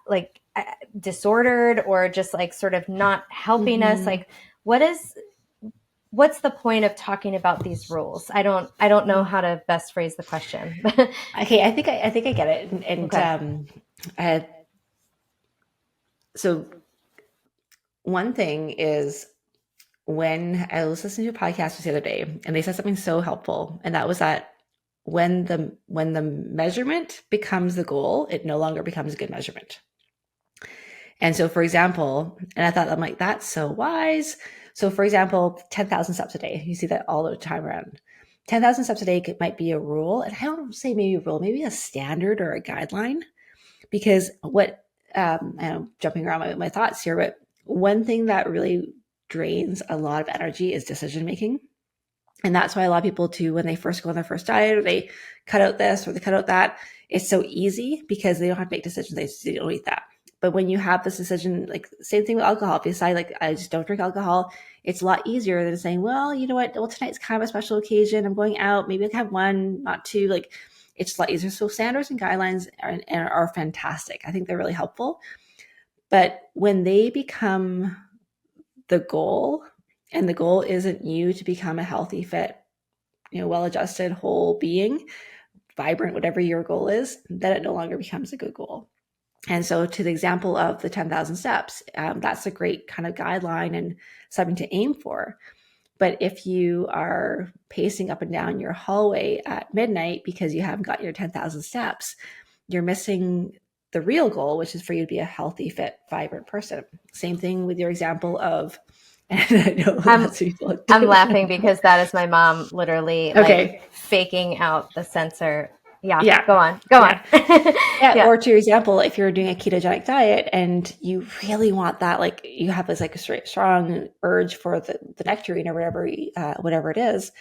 like disordered, or just like sort of not helping us? Like, what's the point of talking about these rules? I don't know how to best phrase the question. Okay, I think I get it. And okay. So one thing is, when I was listening to a podcast the other day, and they said something so helpful, and that was that when the measurement becomes the goal, it no longer becomes a good measurement. And so, for example, and I thought, I'm like, that's so wise. So, for example, 10,000 steps a day. You see that all the time around. 10,000 steps a day might be a rule. And I don't say maybe a rule, maybe a standard or a guideline. Because what, I'm jumping around my thoughts here, but one thing that really drains a lot of energy is decision making. And that's why a lot of people too, when they first go on their first diet, or they cut out this or they cut out that, it's so easy because they don't have to make decisions. They just don't eat that. But when you have this decision, like same thing with alcohol, if you decide like, I just don't drink alcohol, it's a lot easier than saying, well, you know what? Well, tonight's kind of a special occasion. I'm going out. Maybe I can have one, not two. Like, it's a lot easier. So standards and guidelines are fantastic. I think they're really helpful. But when they become the goal, and the goal isn't you to become a healthy, fit, well-adjusted, whole being, vibrant, whatever your goal is, then it no longer becomes a good goal. And so, to the example of the 10,000 steps, that's a great kind of guideline and something to aim for. But if you are pacing up and down your hallway at midnight because you haven't got your 10,000 steps, you're missing the real goal, which is for you to be a healthy, fit, vibrant person. Same thing with your example of, and I know I'm lots of people. I'm laughing because that is my mom literally like Okay. faking out the sensor. Yeah, Yeah. go on. Go on. Yeah. Yeah. Yeah. Or to your example, if you're doing a ketogenic diet and you really want that, like you have this like a strong urge for the nectarine or whatever it is,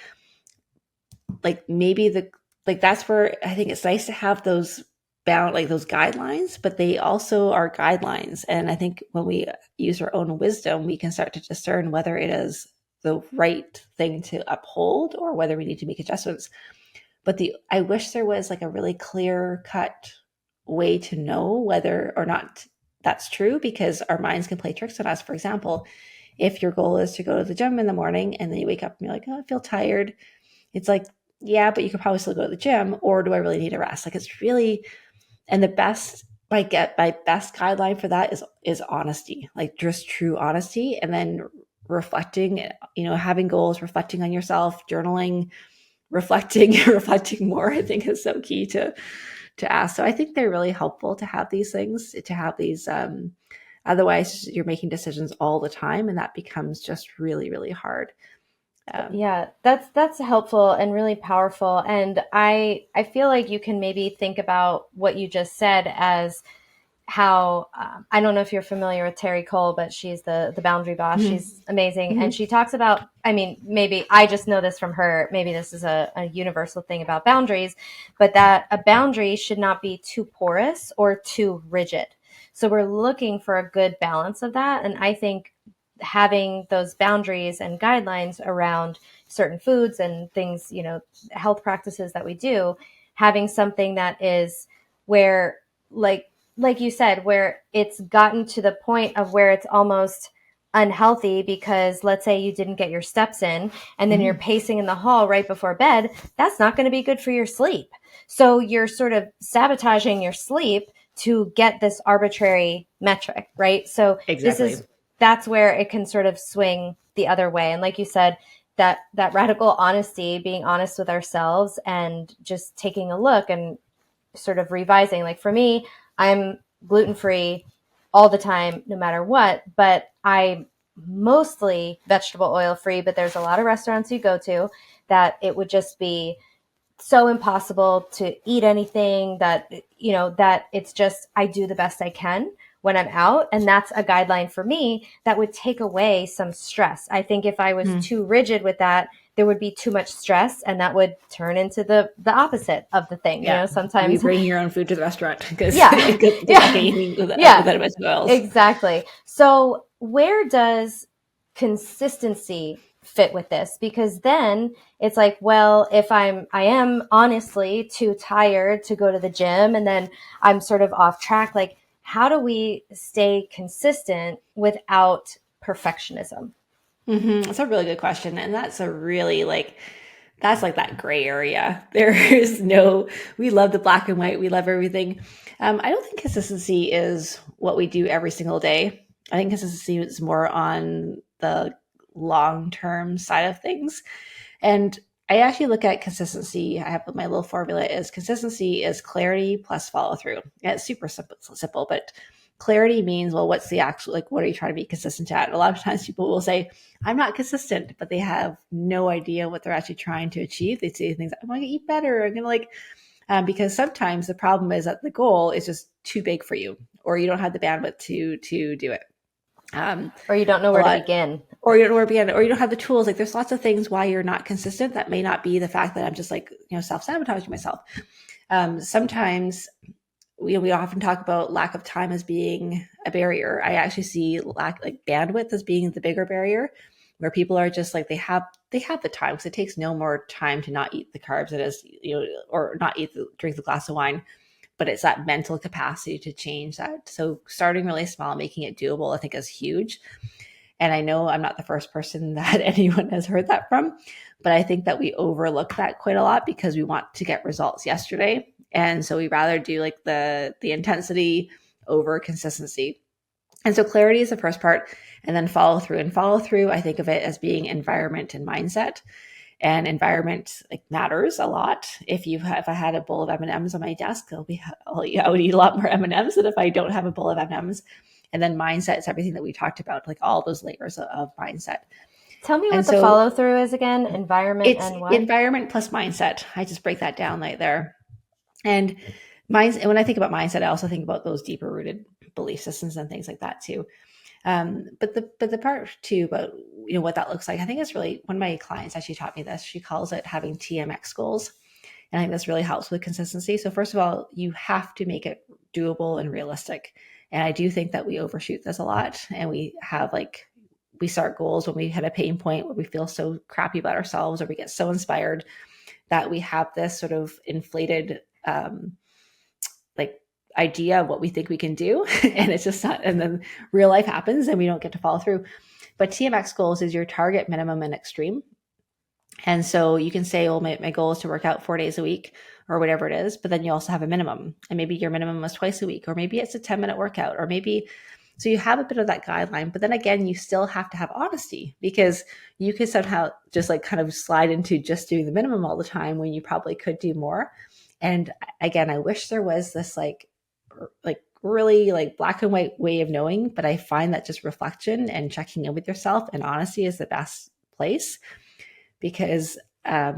like maybe that's where I think it's nice to have those like those guidelines, but they also are guidelines. And I think when we use our own wisdom, we can start to discern whether it is the right thing to uphold or whether we need to make adjustments. But I wish there was like a really clear cut way to know whether or not that's true, because our minds can play tricks on us. For example, if your goal is to go to the gym in the morning and then you wake up and you're like, oh, I feel tired. It's like, yeah, but you could probably still go to the gym, or do I really need a rest? Like it's really, and the best, my best guideline for that is honesty, like just true honesty. And then reflecting, having goals, reflecting on yourself, journaling, reflecting more, I think is so key to ask. So I think they're really helpful to have these things, to have these, otherwise you're making decisions all the time and that becomes just really, really hard. Yeah, that's helpful and really powerful. And I feel like you can maybe think about what you just said as how I don't know if you're familiar with Terry Cole, but she's the boundary boss. Mm-hmm. She's amazing, Mm-hmm. and she talks about. I mean, maybe I just know this from her. Maybe this is a universal thing about boundaries, but that a boundary should not be too porous or too rigid. So we're looking for a good balance of that, and I think having those boundaries and guidelines around certain foods and things, health practices that we do, having something that is where like you said, where it's gotten to the point of where it's almost unhealthy because let's say you didn't get your steps in and then you're pacing in the hall right before bed, that's not going to be good for your sleep. So you're sort of sabotaging your sleep to get this arbitrary metric, right? So Exactly. that's where it can sort of swing the other way. And like you said, that radical honesty, being honest with ourselves and just taking a look and sort of revising. Like for me, I'm gluten-free all the time, no matter what, but I'm mostly vegetable oil free, but there's a lot of restaurants you go to that it would just be so impossible to eat anything that it's just, I do the best I can when I'm out. And that's a guideline for me that would take away some stress. I think if I was too rigid with that, there would be too much stress and that would turn into the opposite of the thing. Yeah. Sometimes you bring your own food to the restaurant because yeah, without vegetable oils. exactly. So where does consistency fit with this? Because then it's like, well, if I am honestly too tired to go to the gym and then I'm sort of off track, like how do we stay consistent without perfectionism? That's a really good question. And that's a really that's like that gray area. There is we love the black and white. We love everything. I don't think consistency is what we do every single day. I think consistency is more on the long-term side of things. And I actually look at consistency. I have my little formula is consistency is clarity plus follow through. And it's super simple, but clarity means, well, what's the actual, like, what are you trying to be consistent at? A lot of times people will say, I'm not consistent, but they have no idea what they're actually trying to achieve. They say things, I'm going to eat better. I'm going to because sometimes the problem is that the goal is just too big for you, or you don't have the bandwidth to do it. Or you don't know where to begin. Or you don't know where to begin, or you don't have the tools. Like there's lots of things why you're not consistent. That may not be the fact that I'm just self-sabotaging myself. Sometimes we often talk about lack of time as being a barrier. I actually see bandwidth as being the bigger barrier, where people are just like, they have the time, because it takes no more time to not eat the carbs it is, or not drink the glass of wine, but it's that mental capacity to change that. So starting really small, making it doable, I think is huge. And I know I'm not the first person that anyone has heard that from, but I think that we overlook that quite a lot because we want to get results yesterday. And so we rather do like the intensity over consistency. And so clarity is the first part, and then follow through. And follow through, I think of it as being environment and mindset. And environment like matters a lot. If I had a bowl of M&Ms on my desk, I would eat a lot more M&Ms than if I don't have a bowl of M&Ms. And then mindset is everything that we talked about, like all those layers of mindset. Tell me And what the so follow through is again. Environment it's and what? environment plus mindset. I just break that down right there. And when I think about mindset, I also think about those deeper rooted belief systems and things like that too. But the part too about what that looks like, I think it's really, one of my clients actually taught me this. She calls it having TMX goals, and I think this really helps with consistency. So first of all, you have to make it doable and realistic. And I do think that we overshoot this a lot, and we start goals when we hit a pain point where we feel so crappy about ourselves, or we get so inspired that we have this sort of inflated like idea of what we think we can do. And it's just not, and then real life happens and we don't get to follow through. But TMX goals is your target, minimum, and extreme. And so you can say, well, my goal is to work out 4 days a week or whatever it is, but then you also have a minimum. And maybe your minimum is twice a week, or maybe it's a 10-minute workout, or maybe, so you have a bit of that guideline. But then again, you still have to have honesty, because you could somehow just like kind of slide into just doing the minimum all the time when you probably could do more. And again, I wish there was this like really like black and white way of knowing, but I find that just reflection and checking in with yourself and honesty is the best place, because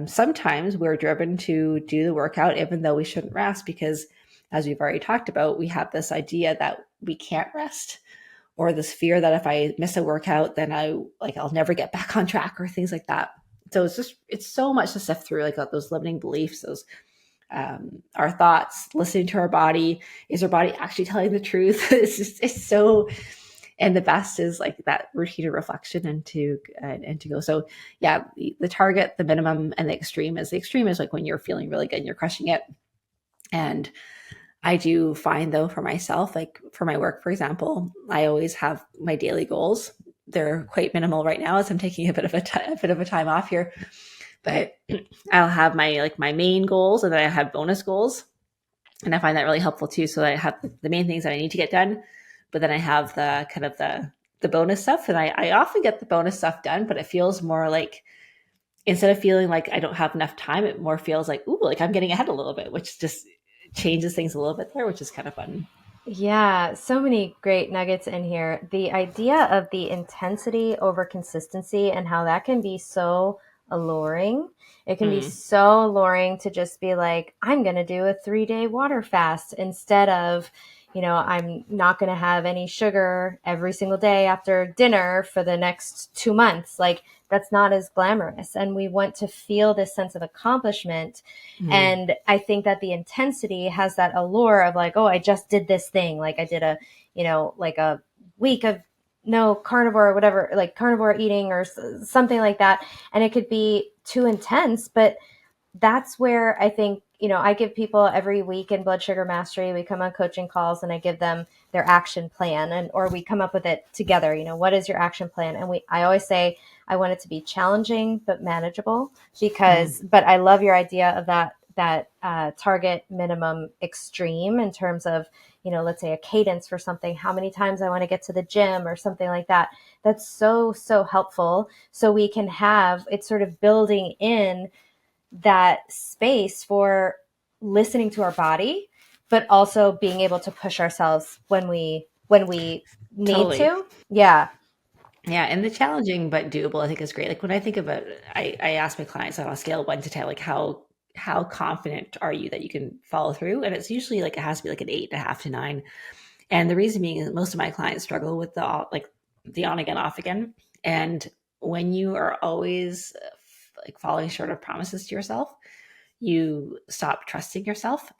sometimes we're driven to do the workout even though we shouldn't rest, because as we've already talked about, we have this idea that we can't rest, or this fear that if I miss a workout, then I'll never get back on track, or things like that. So it's so much to sift through, like those limiting beliefs, those our thoughts, listening to our body. Is our body actually telling the truth? It's so, and the best is like that routine of reflection and to go. So yeah, the target, the minimum, and the extreme is like when you're feeling really good and you're crushing it. And I do find though, for myself, like for my work, for example, I always have my daily goals. They're quite minimal right now as I'm taking a bit of a time off here, but I'll have my main goals, and then I have bonus goals. And I find that really helpful too. So I have the main things that I need to get done, but then I have the kind of the bonus stuff. And I often get the bonus stuff done, but it feels more like, instead of feeling like I don't have enough time, it more feels like, ooh, like I'm getting ahead a little bit, which just changes things a little bit there, which is kind of fun. Yeah, so many great nuggets in here. The idea of the intensity over consistency and how that can be so alluring. It can be Mm. so alluring to just be like, I'm going to do a 3-day water fast instead of, I'm not going to have any sugar every single day after dinner for the next 2 months. Like, that's not as glamorous. And we want to feel this sense of accomplishment. Mm. And I think that the intensity has that allure of like, oh, I just did this thing. Like I did like a week of no carnivore or whatever, like carnivore eating or something like that. And it could be too intense, but that's where I think, I give people every week in Blood Sugar Mastery, we come on coaching calls and I give them their action plan, or we come up with it together. What is your action plan? And I always say, I want it to be challenging, but manageable, Mm. but I love your idea of that target, minimum, extreme, in terms of, let's say a cadence for something, how many times I want to get to the gym or something like that. That's so, so helpful. So we can have it sort of building in that space for listening to our body, but also being able to push ourselves when we need Totally. to. Yeah. Yeah, and the challenging but doable, I think, is great. Like when I think about it, I ask my clients on a scale of 1 to 10, like how confident are you that you can follow through? And it's usually like it has to be like an 8.5 to 9. And the reason being is most of my clients struggle with the on again, off again. And when you are always like falling short of promises to yourself, you stop trusting yourself.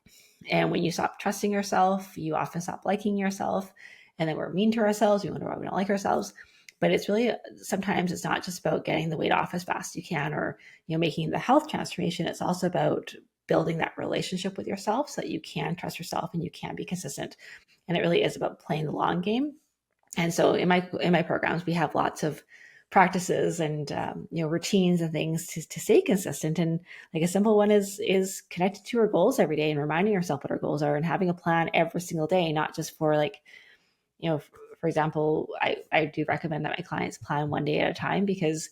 And when you stop trusting yourself, you often stop liking yourself. And then we're mean to ourselves. We wonder why we don't like ourselves. But it's really, sometimes it's not just about getting the weight off as fast as you can, or making the health transformation. It's also about building that relationship with yourself so that you can trust yourself and you can be consistent. And it really is about playing the long game. And so in my programs, we have lots of practices and routines and things to stay consistent. And like a simple one is connected to our goals every day and reminding yourself what our goals are and having a plan every single day, not just for like, for example, I do recommend that my clients plan 1 day at a time, because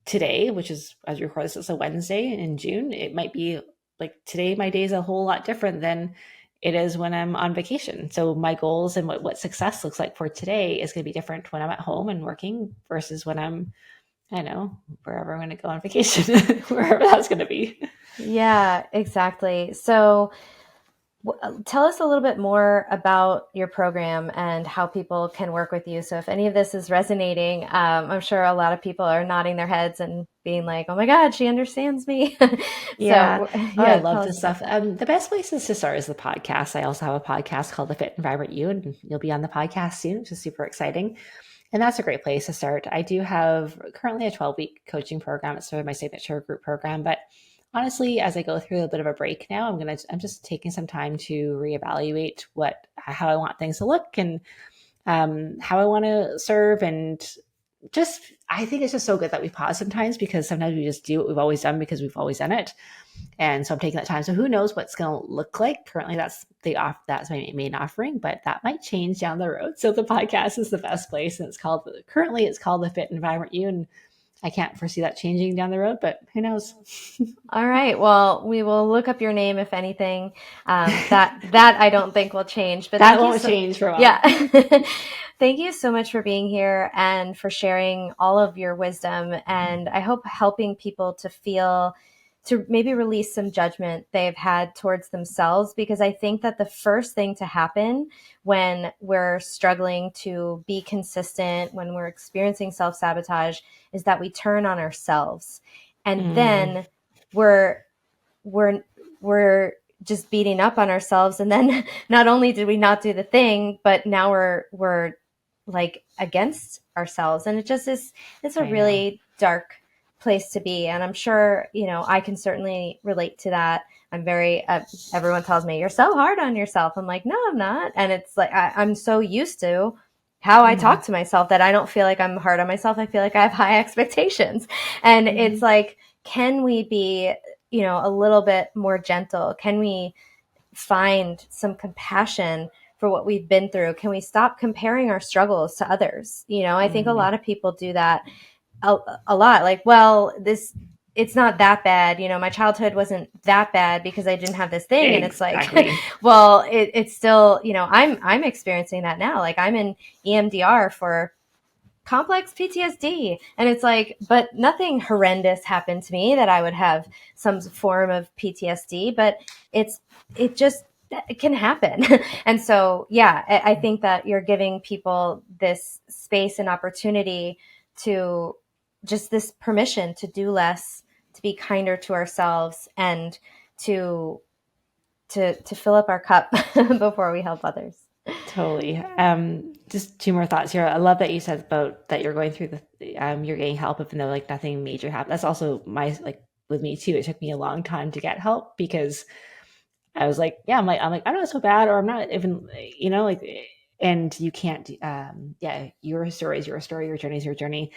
today, which is, as we record this, it's a Wednesday in June, it might be like today, my day is a whole lot different than it is when I'm on vacation. So my goals and what success looks like for today is going to be different when I'm at home and working versus when I'm, I don't know, wherever I'm going to go on vacation, wherever that's going to be. Yeah, exactly. So tell us a little bit more about your program and how people can work with you. So if any of this is resonating, I'm sure a lot of people are nodding their heads and being like, oh my God, she understands me. Yeah. So Oh, I yeah, love tell this us about stuff. that. The best places to start is the podcast. I also have a podcast called The Fit and Vibrant You, and you'll be on the podcast soon, which is super exciting. And that's a great place to start. I do have currently a 12-week coaching program. It's sort of my signature group program. But honestly, as I go through a bit of a break now, I'm just taking some time to reevaluate how I want things to look and how I want to serve. And just, I think it's just so good that we pause sometimes, because sometimes we just do what we've always done because we've always done it. And so I'm taking that time. So who knows what's going to look like? Currently, that's my main offering, but that might change down the road. So the podcast is the best place, and it's called the Fit and Vibrant You, and I can't foresee that changing down the road, but who knows? All right. Well, we will look up your name if anything. That I don't think will change. But That won't change for a while. yeah. Thank you so much for being here and for sharing all of your wisdom. And I hope helping people to maybe release some judgment they've had towards themselves, because I think that the first thing to happen when we're struggling to be consistent, when we're experiencing self-sabotage, is that we turn on ourselves. And then we're just beating up on ourselves. And then not only did we not do the thing, but now we're like against ourselves. And it's a really dark place to be. And I'm sure, I can certainly relate to that. I'm very, everyone tells me, you're so hard on yourself. I'm like, no, I'm not. And it's like, I'm so used to how I talk to myself that I don't feel like I'm hard on myself. I feel like I have high expectations. And it's like, can we be, a little bit more gentle? Can we find some compassion for what we've been through? Can we stop comparing our struggles to others? I think a lot of people do that a lot. Like, well, it's not that bad. My childhood wasn't that bad because I didn't have this thing. Exactly. And it's like, well, it's still, I'm experiencing that now. Like, I'm in EMDR for complex PTSD. And it's like, but nothing horrendous happened to me that I would have some form of PTSD, but it can happen. And so, yeah, I think that you're giving people this space and opportunity to just this permission to do less, to be kinder to ourselves, and to fill up our cup before we help others. Totally. Just two more thoughts here. I love that you said about that you're going through you're getting help even though like nothing major happened. That's also with me too. It took me a long time to get help because I was like, yeah, I'm not so bad, or I'm not even, and you can't, your story is your story, your journey is your journey.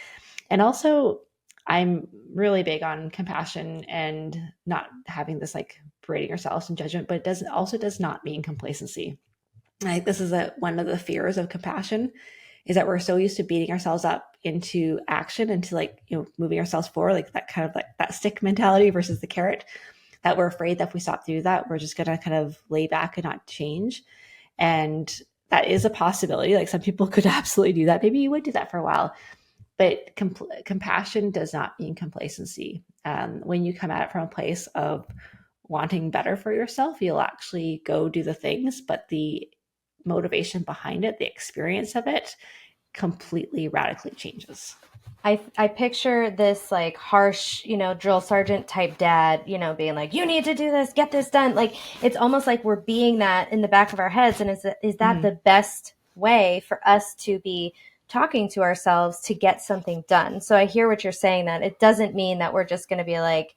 And also I'm really big on compassion and not having this like berating yourself and judgment, but does not mean complacency. This is one of the fears of compassion, is that we're so used to beating ourselves up into action, into moving ourselves forward, like that kind of like that stick mentality versus the carrot, that we're afraid that if we stop through that, we're just going to kind of lay back and not change. And that is a possibility. Like some people could absolutely do that. Maybe you would do that for a while, but compassion does not mean complacency. When you come at it from a place of wanting better for yourself, you'll actually go do the things, but the motivation behind it, the experience of it, completely radically changes. I picture this like harsh, drill sergeant type dad, being like, you need to do this, get this done. Like, it's almost like we're being that in the back of our heads. And is that the best way for us to be talking to ourselves to get something done? So I hear what you're saying, that it doesn't mean that we're just going to be like,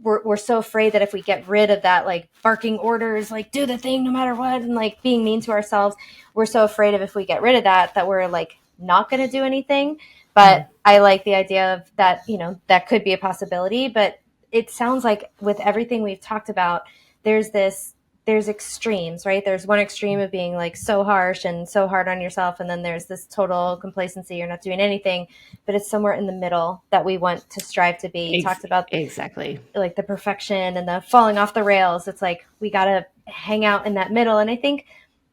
we're so afraid that if we get rid of that, like barking orders, like do the thing no matter what, and like being mean to ourselves, we're so afraid of if we get rid of that we're like not going to do anything. But I like the idea of that, that could be a possibility. But it sounds like with everything we've talked about, there's this there's extremes, right? There's one extreme of being like so harsh and so hard on yourself, and then there's this total complacency, you're not doing anything, but it's somewhere in the middle that we want to strive to be. You talked about Exactly. like the perfection and the falling off the rails. It's like we got to hang out in that middle. And I think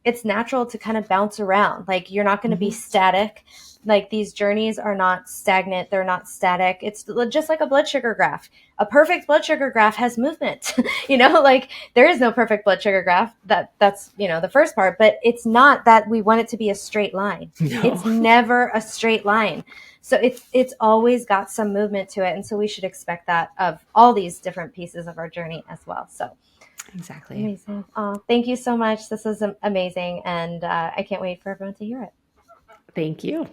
it's natural to kind of bounce around. Like you're not going to be static. Like these journeys are not stagnant. They're not static. It's just like a blood sugar graph. A perfect blood sugar graph has movement. Like there is no perfect blood sugar graph. That's the first part, but it's not that we want it to be a straight line. No. It's never a straight line. So it's always got some movement to it. And so we should expect that of all these different pieces of our journey as well. So Exactly. amazing. Oh, thank you so much. This is amazing. And I can't wait for everyone to hear it. Thank you.